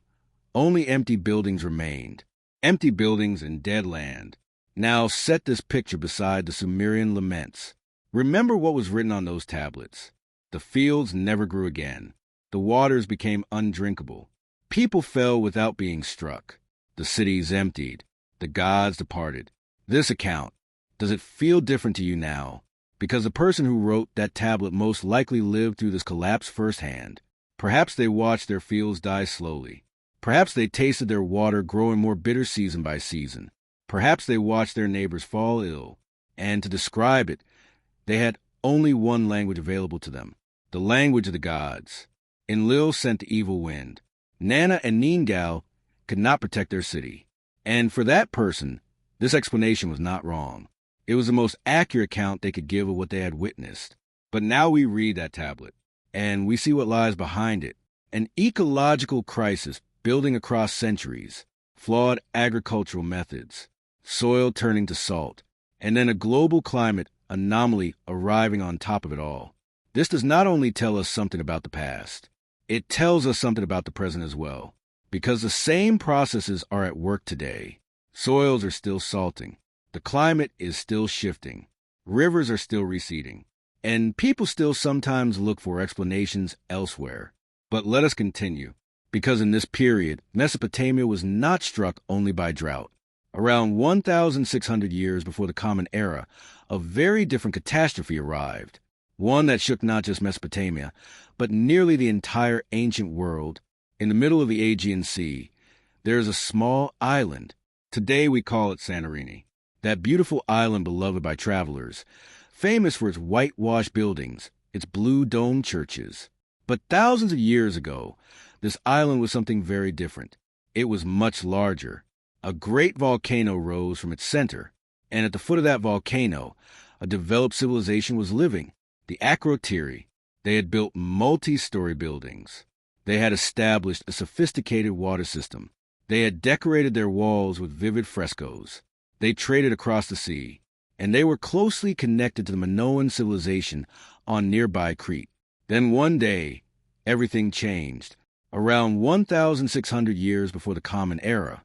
only empty buildings remained. Empty buildings and dead land. Now set this picture beside the Sumerian laments. Remember what was written on those tablets. The fields never grew again. The waters became undrinkable. People fell without being struck. The cities emptied. The gods departed. This account, does it feel different to you now? Because the person who wrote that tablet most likely lived through this collapse firsthand. Perhaps they watched their fields die slowly. Perhaps they tasted their water growing more bitter season by season. Perhaps they watched their neighbors fall ill. And to describe it, they had only one language available to them. The language of the gods. Enlil sent the evil wind. Nana and Ningal could not protect their city. And for that person, this explanation was not wrong. It was the most accurate account they could give of what they had witnessed. But now we read that tablet, and we see what lies behind it. An ecological crisis building across centuries, flawed agricultural methods, soil turning to salt, and then a global climate anomaly arriving on top of it all. This does not only tell us something about the past, it tells us something about the present as well, because the same processes are at work today. Soils are still salting, the climate is still shifting, rivers are still receding, and people still sometimes look for explanations elsewhere. But let us continue, because in this period, Mesopotamia was not struck only by drought. Around 1,600 years before the Common Era, a very different catastrophe arrived. One that shook not just Mesopotamia, but nearly the entire ancient world. In the middle of the Aegean Sea, there is a small island. Today we call it Santorini. That beautiful island beloved by travelers, famous for its whitewashed buildings, its blue-domed churches. But thousands of years ago, this island was something very different. It was much larger. A great volcano rose from its center, and at the foot of that volcano, a developed civilization was living. The Akrotiri. They had built multi-story buildings. They had established a sophisticated water system. They had decorated their walls with vivid frescoes. They traded across the sea, and they were closely connected to the Minoan civilization on nearby Crete. Then one day, everything changed. Around 1,600 years before the Common Era.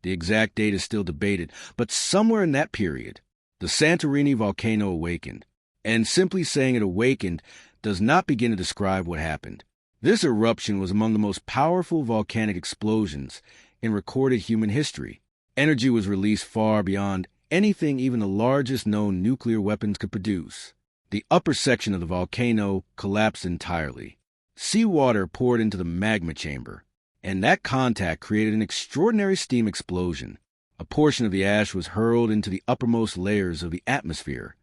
The exact date is still debated, but somewhere in that period, the Santorini volcano awakened. And simply saying it awakened does not begin to describe what happened. This eruption was among the most powerful volcanic explosions in recorded human history. Energy was released far beyond anything even the largest known nuclear weapons could produce. The upper section of the volcano collapsed entirely. Seawater poured into the magma chamber, and that contact created an extraordinary steam explosion. A portion of the ash was hurled into the uppermost layers of the atmosphere,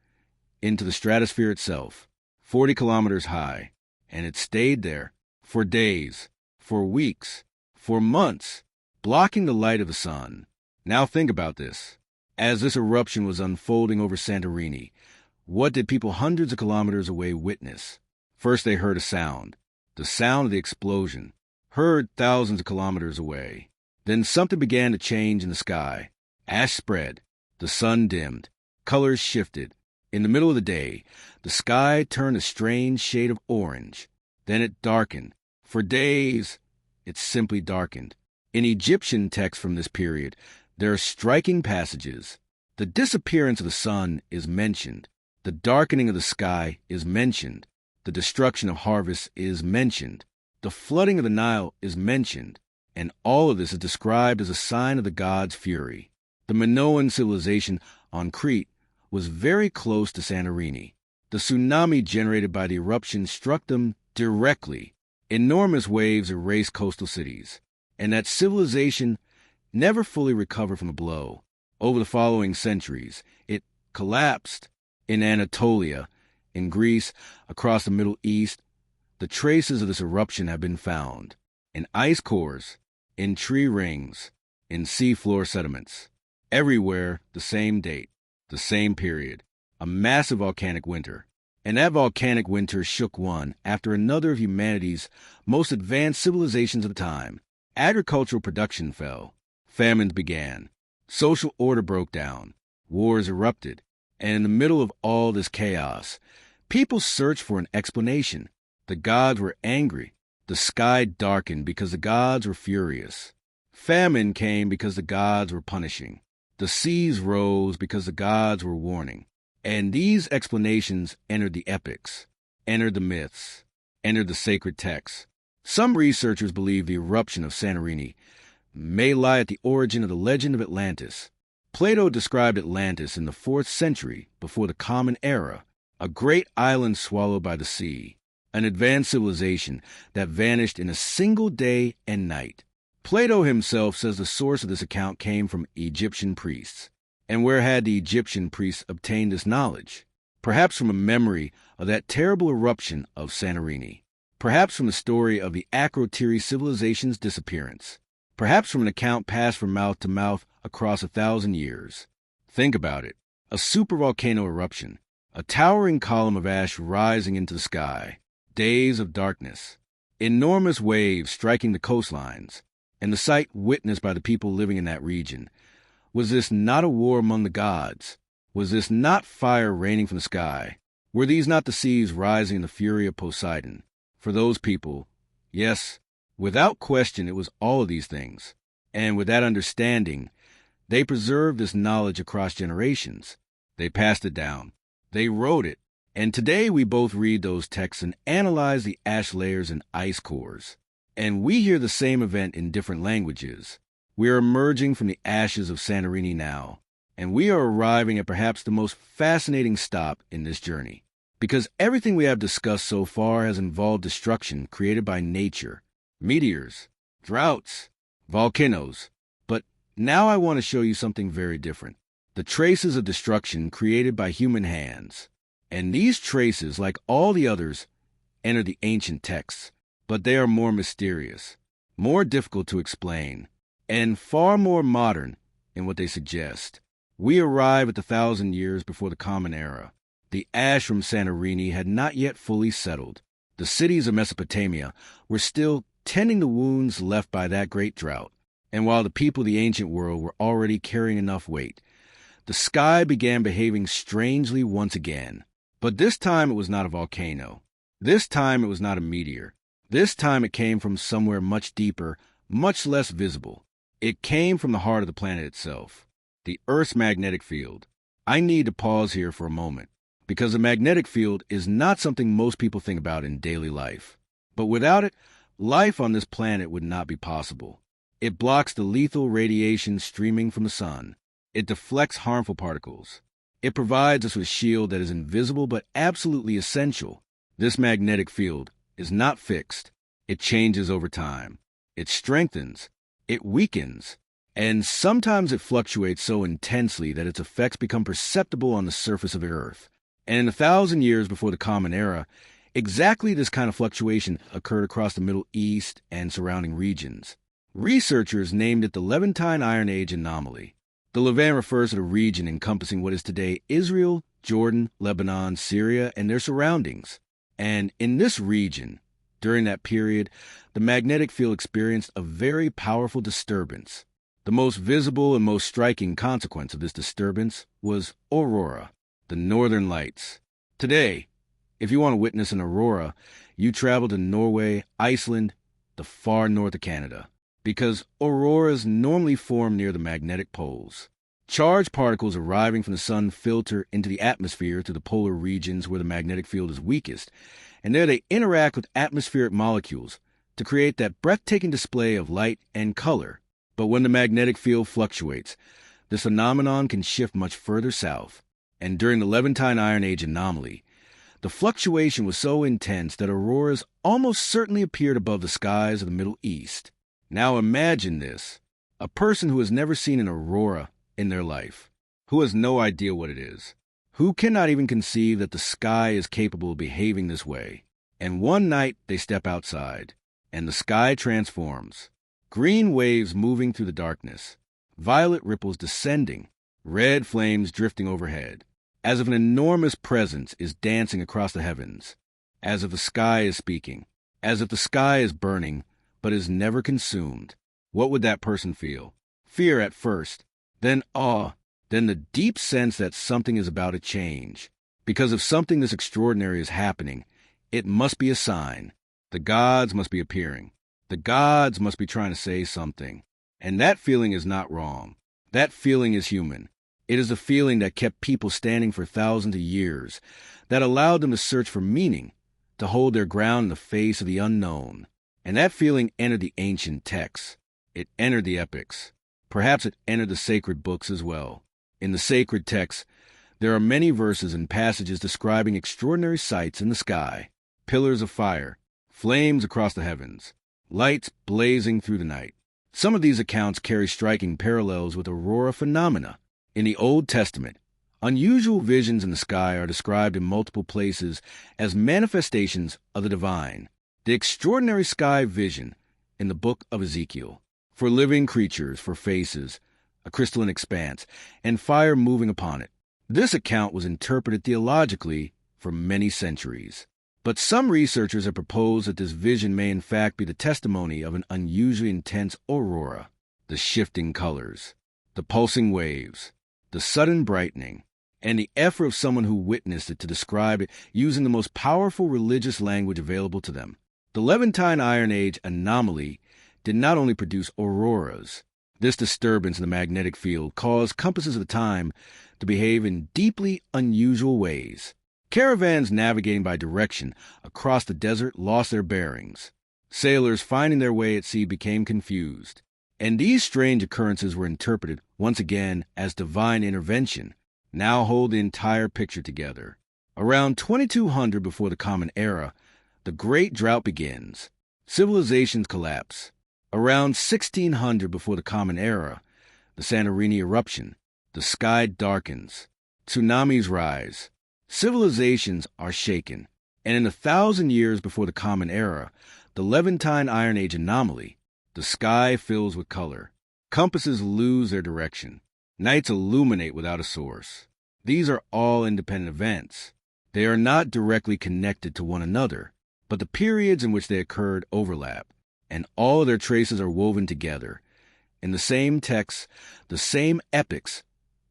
into the stratosphere itself, 40 kilometers high, and it stayed there for days, for weeks, for months, blocking the light of the sun. Now think about this. As this eruption was unfolding over Santorini, what did people hundreds of kilometers away witness? First they heard a sound, the sound of the explosion, heard thousands of kilometers away. Then something began to change in the sky. Ash spread, the sun dimmed, colors shifted. In the middle of the day, the sky turned a strange shade of orange. Then it darkened. For days, it simply darkened. In Egyptian texts from this period, there are striking passages. The disappearance of the sun is mentioned. The darkening of the sky is mentioned. The destruction of harvests is mentioned. The flooding of the Nile is mentioned, and all of this is described as a sign of the gods' fury. The Minoan civilization on Crete was very close to Santorini. The tsunami generated by the eruption struck them directly. Enormous waves erased coastal cities, and that civilization never fully recovered from the blow. Over the following centuries, it collapsed in Anatolia, in Greece, across the Middle East. The traces of this eruption have been found in ice cores, in tree rings, in seafloor sediments. Everywhere, the same date, the same period, a massive volcanic winter. And that volcanic winter shook one after another of humanity's most advanced civilizations of the time. Agricultural production fell. Famines began. Social order broke down. Wars erupted. And in the middle of all this chaos, people searched for an explanation. The gods were angry. The sky darkened because the gods were furious. Famine came because the gods were punishing. The seas rose because the gods were warning. And these explanations entered the epics, entered the myths, entered the sacred texts. Some researchers believe the eruption of Santorini may lie at the origin of the legend of Atlantis. Plato described Atlantis in the 4th century before the Common Era, a great island swallowed by the sea, an advanced civilization that vanished in a single day and night. Plato himself says the source of this account came from Egyptian priests. And where had the Egyptian priests obtained this knowledge? Perhaps from a memory of that terrible eruption of Santorini. Perhaps from the story of the Akrotiri civilization's disappearance. Perhaps from an account passed from mouth to mouth across 1,000 years. Think about it. A supervolcano eruption. A towering column of ash rising into the sky. Days of darkness. Enormous waves striking the coastlines. And the sight witnessed by the people living in that region. Was this not a war among the gods? Was this not fire raining from the sky? Were these not the seas rising in the fury of Poseidon? For those people, yes, without question it was all of these things. And with that understanding, they preserved this knowledge across generations. They passed it down. They wrote it. And today we both read those texts and analyze the ash layers and ice cores. And we hear the same event in different languages. We are emerging from the ashes of Santorini now, and we are arriving at perhaps the most fascinating stop in this journey, because everything we have discussed so far has involved destruction created by nature, meteors, droughts, volcanoes. But now I want to show you something very different, the traces of destruction created by human hands. And these traces, like all the others, enter the ancient texts, but they are more mysterious, more difficult to explain, and far more modern in what they suggest. We arrive at the 1,000 years before the Common Era. The ash from Santorini had not yet fully settled. The cities of Mesopotamia were still tending the wounds left by that great drought. And while the people of the ancient world were already carrying enough weight, the sky began behaving strangely once again. But this time it was not a volcano. This time it was not a meteor. This time it came from somewhere much deeper, much less visible. It came from the heart of the planet itself, the Earth's magnetic field. I need to pause here for a moment, because the magnetic field is not something most people think about in daily life. But without it, life on this planet would not be possible. It blocks the lethal radiation streaming from the sun. It deflects harmful particles. It provides us with a shield that is invisible but absolutely essential. This magnetic field is not fixed. It changes over time. It strengthens. It weakens, and sometimes it fluctuates so intensely that its effects become perceptible on the surface of the Earth. And in 1,000 years before the Common Era, exactly this kind of fluctuation occurred across the Middle East and surrounding regions. Researchers named it the Levantine Iron Age anomaly. The Levant refers to the region encompassing what is today Israel, Jordan, Lebanon, Syria, and their surroundings. And in this region, during that period, the magnetic field experienced a very powerful disturbance. The most visible and most striking consequence of this disturbance was aurora, the northern lights. Today, if you want to witness an aurora, you travel to Norway, Iceland, the far north of Canada, because auroras normally form near the magnetic poles. Charged particles arriving from the sun filter into the atmosphere to the polar regions where the magnetic field is weakest, and there they interact with atmospheric molecules, to create that breathtaking display of light and color. But when the magnetic field fluctuates, this phenomenon can shift much further south. And during the Levantine Iron Age anomaly, the fluctuation was so intense that auroras almost certainly appeared above the skies of the Middle East. Now imagine this: a person who has never seen an aurora in their life, who has no idea what it is, who cannot even conceive that the sky is capable of behaving this way. And one night they step outside, and the sky transforms. Green waves moving through the darkness, violet ripples descending, red flames drifting overhead, as if an enormous presence is dancing across the heavens, as if the sky is speaking, as if the sky is burning, but is never consumed. What would that person feel? Fear at first, then awe, then the deep sense that something is about to change. Because if something this extraordinary is happening, it must be a sign. The gods must be appearing. The gods must be trying to say something. And that feeling is not wrong. That feeling is human. It is the feeling that kept people standing for thousands of years, that allowed them to search for meaning, to hold their ground in the face of the unknown. And that feeling entered the ancient texts. It entered the epics. Perhaps it entered the sacred books as well. In the sacred texts, there are many verses and passages describing extraordinary sights in the sky: pillars of fire, flames across the heavens, lights blazing through the night. Some of these accounts carry striking parallels with aurora phenomena. In the Old Testament, unusual visions in the sky are described in multiple places as manifestations of the divine. The extraordinary sky vision in the book of Ezekiel, for living creatures, for faces, a crystalline expanse, and fire moving upon it. This account was interpreted theologically for many centuries. But some researchers have proposed that this vision may in fact be the testimony of an unusually intense aurora. The shifting colors, the pulsing waves, the sudden brightening, and the effort of someone who witnessed it to describe it using the most powerful religious language available to them. The Levantine Iron Age anomaly did not only produce auroras. This disturbance in the magnetic field caused compasses of the time to behave in deeply unusual ways. Caravans navigating by direction across the desert lost their bearings. Sailors finding their way at sea became confused. And these strange occurrences were interpreted once again as divine intervention. Now hold the entire picture together. Around 2200 before the Common Era, the Great Drought begins. Civilizations collapse. Around 1600 before the Common Era, the Santorini eruption. The sky darkens. Tsunamis rise. Civilizations are shaken. And in 1,000 years before the Common Era, the Levantine Iron Age anomaly, the sky fills with color. Compasses lose their direction. Nights illuminate without a source. These are all independent events. They are not directly connected to one another, but the periods in which they occurred overlap, and all of their traces are woven together. In the same texts, the same epics,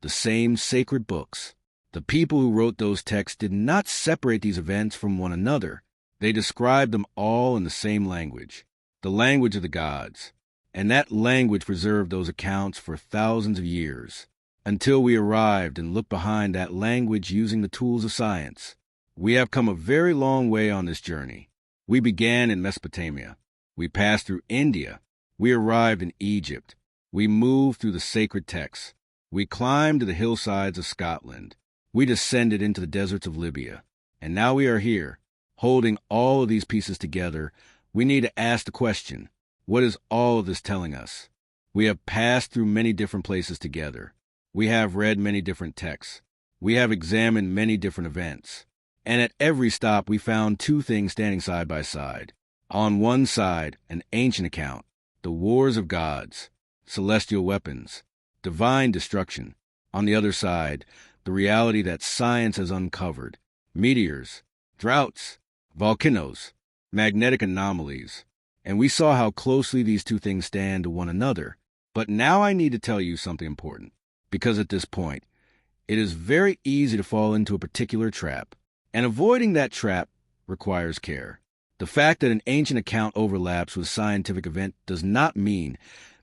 the same sacred books. The people who wrote those texts did not separate these events from one another. They described them all in the same language, the language of the gods. And that language preserved those accounts for thousands of years, until we arrived and looked behind that language using the tools of science. We have come a very long way on this journey. We began in Mesopotamia. We passed through India. We arrived in Egypt. We moved through the sacred texts. We climbed to the hillsides of Scotland. We descended into the deserts of Libya. And now we are here, holding all of these pieces together. We need to ask the question, what is all of this telling us? We have passed through many different places together. We have read many different texts. We have examined many different events. And at every stop we found two things standing side by side. On one side, an ancient account, the wars of gods, celestial weapons, divine destruction. On the other side, the reality that science has uncovered, meteors, droughts, volcanoes, magnetic anomalies. And we saw how closely these two things stand to one another. But now I need to tell you something important, because at this point, it is very easy to fall into a particular trap, and avoiding that trap requires care. The fact that an ancient account overlaps with a scientific event does not mean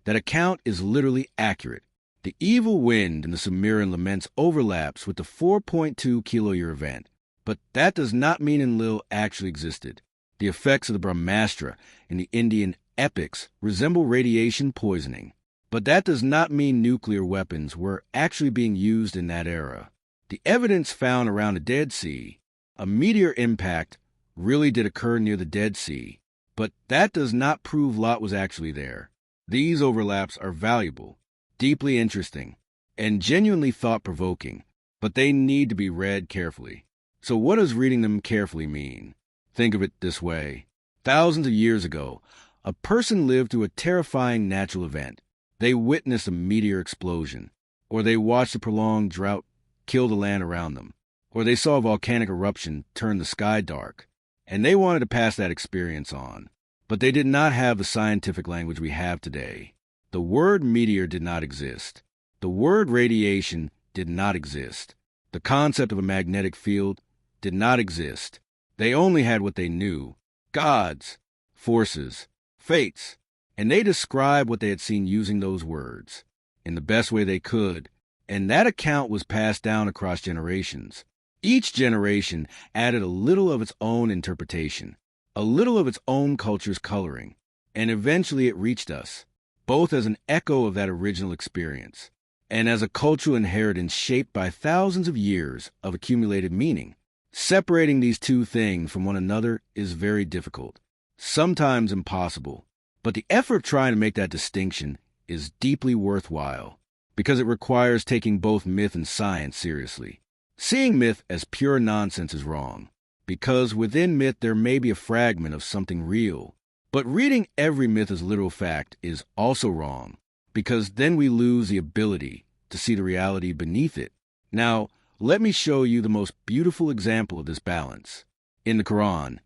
that account is literally accurate. The evil wind in the Sumerian laments overlaps with the 4.2 kiloyear event, but that does not mean Enlil actually existed. The effects of the Brahmastra in the Indian epics resemble radiation poisoning. But that does not mean nuclear weapons were actually being used in that era. The evidence found around the Dead Sea, a meteor impact, really did occur near the Dead Sea, but that does not prove Lot was actually there. These overlaps are valuable, deeply interesting, and genuinely thought-provoking, but they need to be read carefully. So what does reading them carefully mean? Think of it this way. Thousands of years ago, a person lived through a terrifying natural event. They witnessed a meteor explosion, or they watched a prolonged drought kill the land around them, or they saw a volcanic eruption turn the sky dark, and they wanted to pass that experience on. But they did not have the scientific language we have today. The word meteor did not exist. The word radiation did not exist. The concept of a magnetic field did not exist. They only had what they knew: gods, forces, fates, and they described what they had seen using those words in the best way they could, and that account was passed down across generations. Each generation added a little of its own interpretation, a little of its own culture's coloring, and eventually it reached us, both as an echo of that original experience and as a cultural inheritance shaped by thousands of years of accumulated meaning. Separating these two things from one another is very difficult, sometimes impossible, but the effort of trying to make that distinction is deeply worthwhile, because it requires taking both myth and science seriously. Seeing myth as pure nonsense is wrong, because within myth there may be a fragment of something real. But reading every myth as literal fact is also wrong, because then we lose the ability to see the reality beneath it. Now, let me show you the most beautiful example of this balance. In the Quran,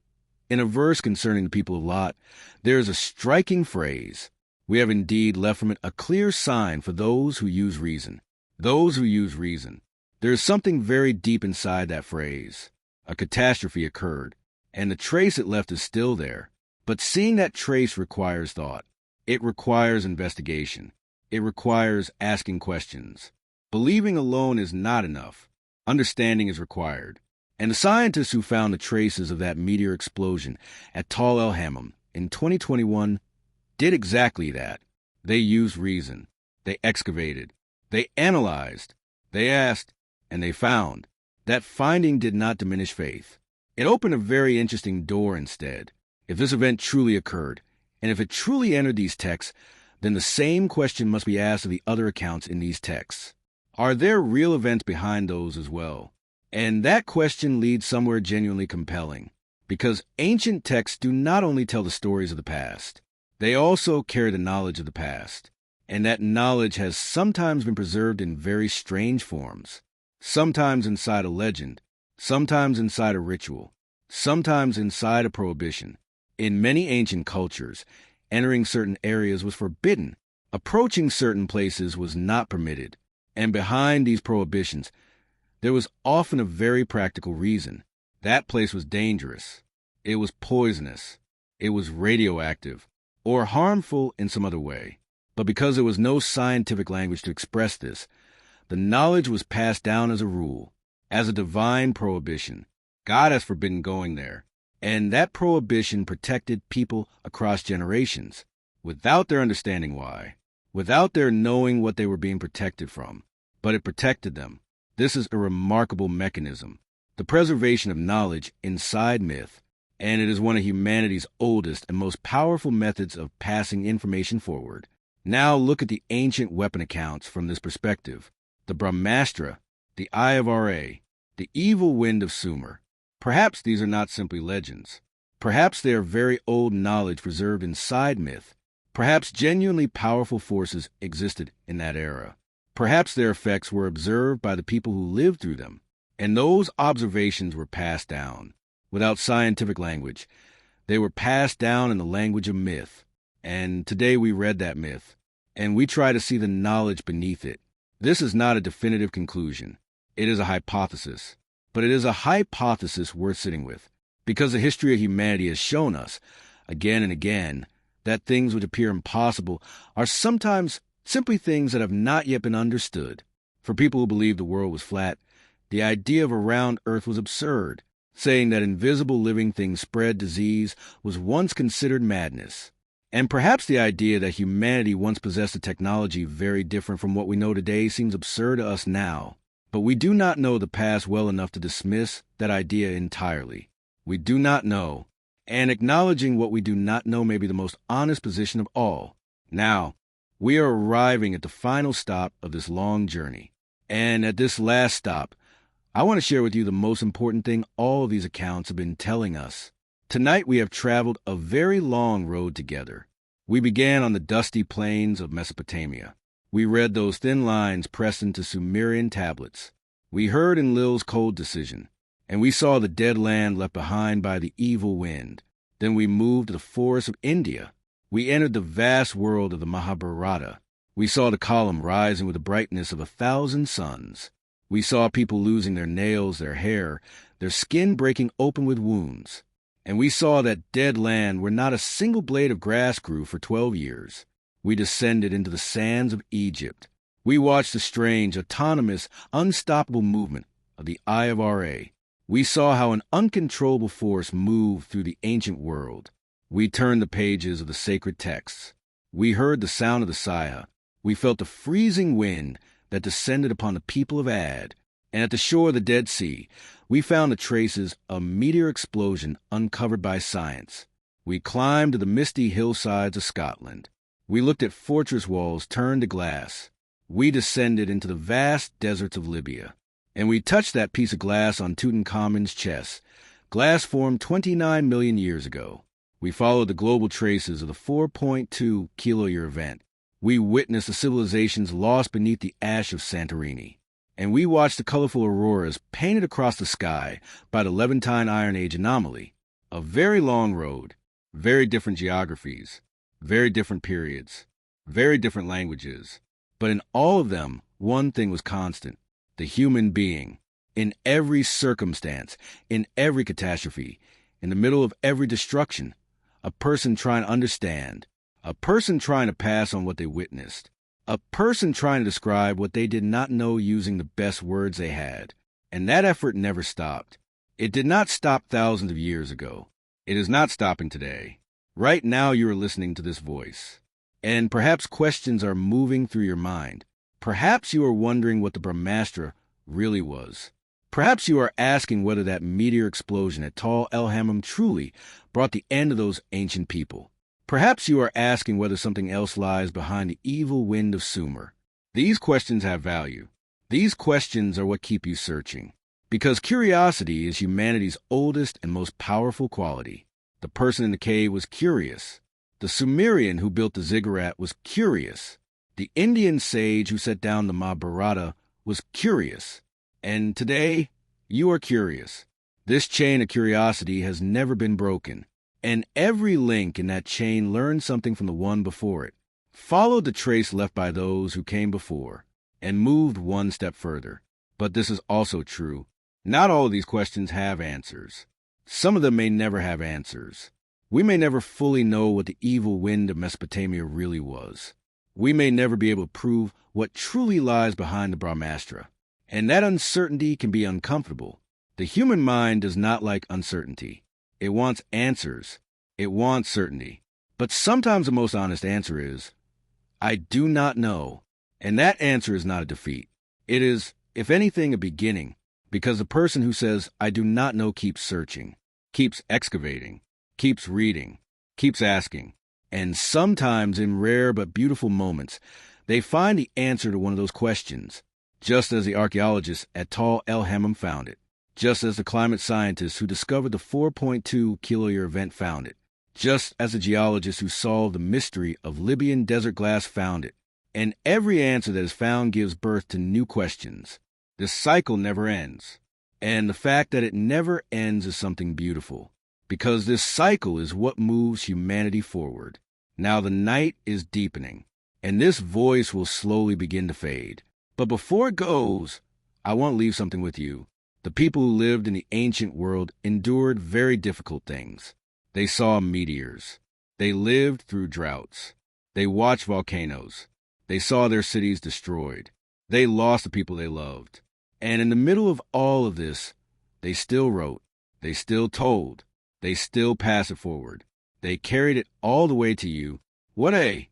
in a verse concerning the people of Lot, there is a striking phrase. We have indeed left from it a clear sign for those who use reason. Those who use reason. There is something very deep inside that phrase. A catastrophe occurred, and the trace it left is still there. But seeing that trace requires thought. It requires investigation. It requires asking questions. Believing alone is not enough. Understanding is required. And the scientists who found the traces of that meteor explosion at Tal El Hammam in 2021 did exactly that. They used reason. They excavated. They analyzed. They asked. And they found. That finding did not diminish faith. It opened a very interesting door instead. If this event truly occurred, and if it truly entered these texts, then the same question must be asked of the other accounts in these texts. Are there real events behind those as well? And that question leads somewhere genuinely compelling, because ancient texts do not only tell the stories of the past, they also carry the knowledge of the past, and that knowledge has sometimes been preserved in very strange forms, sometimes inside a legend, sometimes inside a ritual, sometimes inside a prohibition. In many ancient cultures, entering certain areas was forbidden, approaching certain places was not permitted, and behind these prohibitions, there was often a very practical reason. That place was dangerous. It was poisonous. It was radioactive, or harmful in some other way. But because there was no scientific language to express this, the knowledge was passed down as a rule, as a divine prohibition. God has forbidden going there, and that prohibition protected people across generations, without their understanding why, without their knowing what they were being protected from. But it protected them. This is a remarkable mechanism, the preservation of knowledge inside myth, and it is one of humanity's oldest and most powerful methods of passing information forward. Now look at the ancient weapon accounts from this perspective. The Brahmastra, the Eye of Ra, the evil wind of Sumer. Perhaps these are not simply legends. Perhaps they are very old knowledge preserved inside myth. Perhaps genuinely powerful forces existed in that era. Perhaps their effects were observed by the people who lived through them, and those observations were passed down. Without scientific language, they were passed down in the language of myth. And today we read that myth, and we try to see the knowledge beneath it. This is not a definitive conclusion. It is a hypothesis. But it is a hypothesis worth sitting with, because the history of humanity has shown us, again and again, that things which appear impossible are sometimes simply things that have not yet been understood. For people who believed the world was flat, the idea of a round earth was absurd. saying that invisible living things spread disease was once considered madness. And perhaps the idea that humanity once possessed a technology very different from what we know today seems absurd to us now. But we do not know the past well enough to dismiss that idea entirely. We do not know, and acknowledging what we do not know may be the most honest position of all. Now, we are arriving at the final stop of this long journey. And at this last stop, I want to share with you the most important thing all of these accounts have been telling us. Tonight we have traveled a very long road together. We began on the dusty plains of Mesopotamia. We read those thin lines pressed into Sumerian tablets. We heard Enlil's cold decision, and we saw the dead land left behind by the evil wind. Then we moved to the forests of India. We entered the vast world of the Mahabharata. We saw the column rising with the brightness of 1,000 suns. We saw people losing their nails, their hair, their skin breaking open with wounds. And we saw that dead land where not a single blade of grass grew for 12 years. We descended into the sands of Egypt. We watched the strange, autonomous, unstoppable movement of the Eye of Ra. We saw how an uncontrollable force moved through the ancient world. We turned the pages of the sacred texts. We heard the sound of the Saya. We felt the freezing wind that descended upon the people of Ad. And at the shore of the Dead Sea, we found the traces of a meteor explosion uncovered by science. We climbed to the misty hillsides of Scotland. We looked at fortress walls turned to glass. We descended into the vast deserts of Libya. And we touched that piece of glass on Tutankhamun's chest. Glass formed 29 million years ago. We followed the global traces of the 4.2 kiloyear event. We witnessed the civilizations lost beneath the ash of Santorini. And we watched the colorful auroras painted across the sky by the Levantine Iron Age anomaly. A very long road, very different geographies, very different periods, very different languages. But in all of them, one thing was constant: the human being. In every circumstance, in every catastrophe, in the middle of every destruction, a person trying to understand, a person trying to pass on what they witnessed, a person trying to describe what they did not know using the best words they had. And that effort never stopped. It did not stop thousands of years ago. It is not stopping today. Right now you are listening to this voice. And perhaps questions are moving through your mind. Perhaps you are wondering what the Brahmastra really was. Perhaps you are asking whether that meteor explosion at Tal El Hammam truly brought the end of those ancient people. Perhaps you are asking whether something else lies behind the evil wind of Sumer. These questions have value. These questions are what keep you searching. Because curiosity is humanity's oldest and most powerful quality. The person in the cave was curious. The Sumerian who built the ziggurat was curious. The Indian sage who set down the Mahabharata was curious. And today, you are curious. This chain of curiosity has never been broken. And every link in that chain learned something from the one before it, followed the trace left by those who came before, and moved one step further. But this is also true. Not all of these questions have answers. Some of them may never have answers. We may never fully know what the evil wind of Mesopotamia really was. We may never be able to prove what truly lies behind the Brahmastra. And that uncertainty can be uncomfortable. The human mind does not like uncertainty. It wants answers. It wants certainty. But sometimes the most honest answer is, I do not know. And that answer is not a defeat. It is, if anything, a beginning. Because the person who says, I do not know, keeps searching, keeps excavating, keeps reading, keeps asking. And sometimes in rare but beautiful moments, they find the answer to one of those questions. Just as the archaeologists at Tal El Hammam found it. Just as the climate scientists who discovered the 4.2 kiloyear event found it. Just as the geologists who solved the mystery of Libyan desert glass found it. And every answer that is found gives birth to new questions. This cycle never ends. And the fact that it never ends is something beautiful. Because this cycle is what moves humanity forward. Now the night is deepening. And this voice will slowly begin to fade. But before it goes, I want to leave something with you. The people who lived in the ancient world endured very difficult things. They saw meteors. They lived through droughts. They watched volcanoes. They saw their cities destroyed. They lost the people they loved. And in the middle of all of this, they still wrote. They still told. They still pass it forward. They carried it all the way to you. What a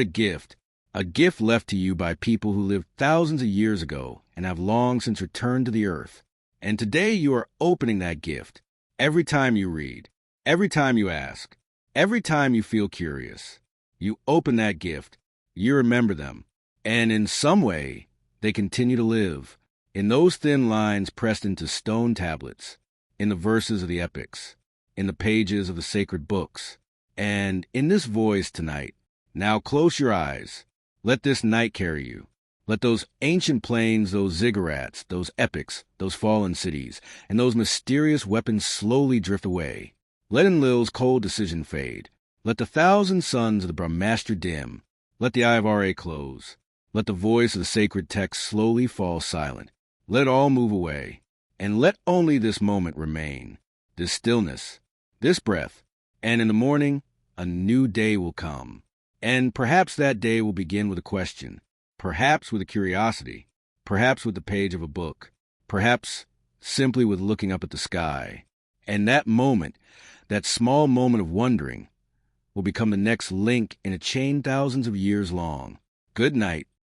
gift. A gift left to you by people who lived thousands of years ago and have long since returned to the earth. And today you are opening that gift. Every time you read, every time you ask, every time you feel curious, you open that gift. You remember them. And in some way, they continue to live. In those thin lines pressed into stone tablets, in the verses of the epics, in the pages of the sacred books, and in this voice tonight. Now close your eyes. Let this night carry you. Let those ancient plains, those ziggurats, those epics, those fallen cities, and those mysterious weapons slowly drift away. Let Enlil's cold decision fade. Let the thousand suns of the Brahmastra dim. Let the eye of Ra close. Let the voice of the sacred text slowly fall silent. Let it all move away. And let only this moment remain, this stillness, this breath. And in the morning, a new day will come. And perhaps that day will begin with a question, perhaps with a curiosity, perhaps with the page of a book, perhaps simply with looking up at the sky. And that moment, that small moment of wondering, will become the next link in a chain thousands of years long. Good night.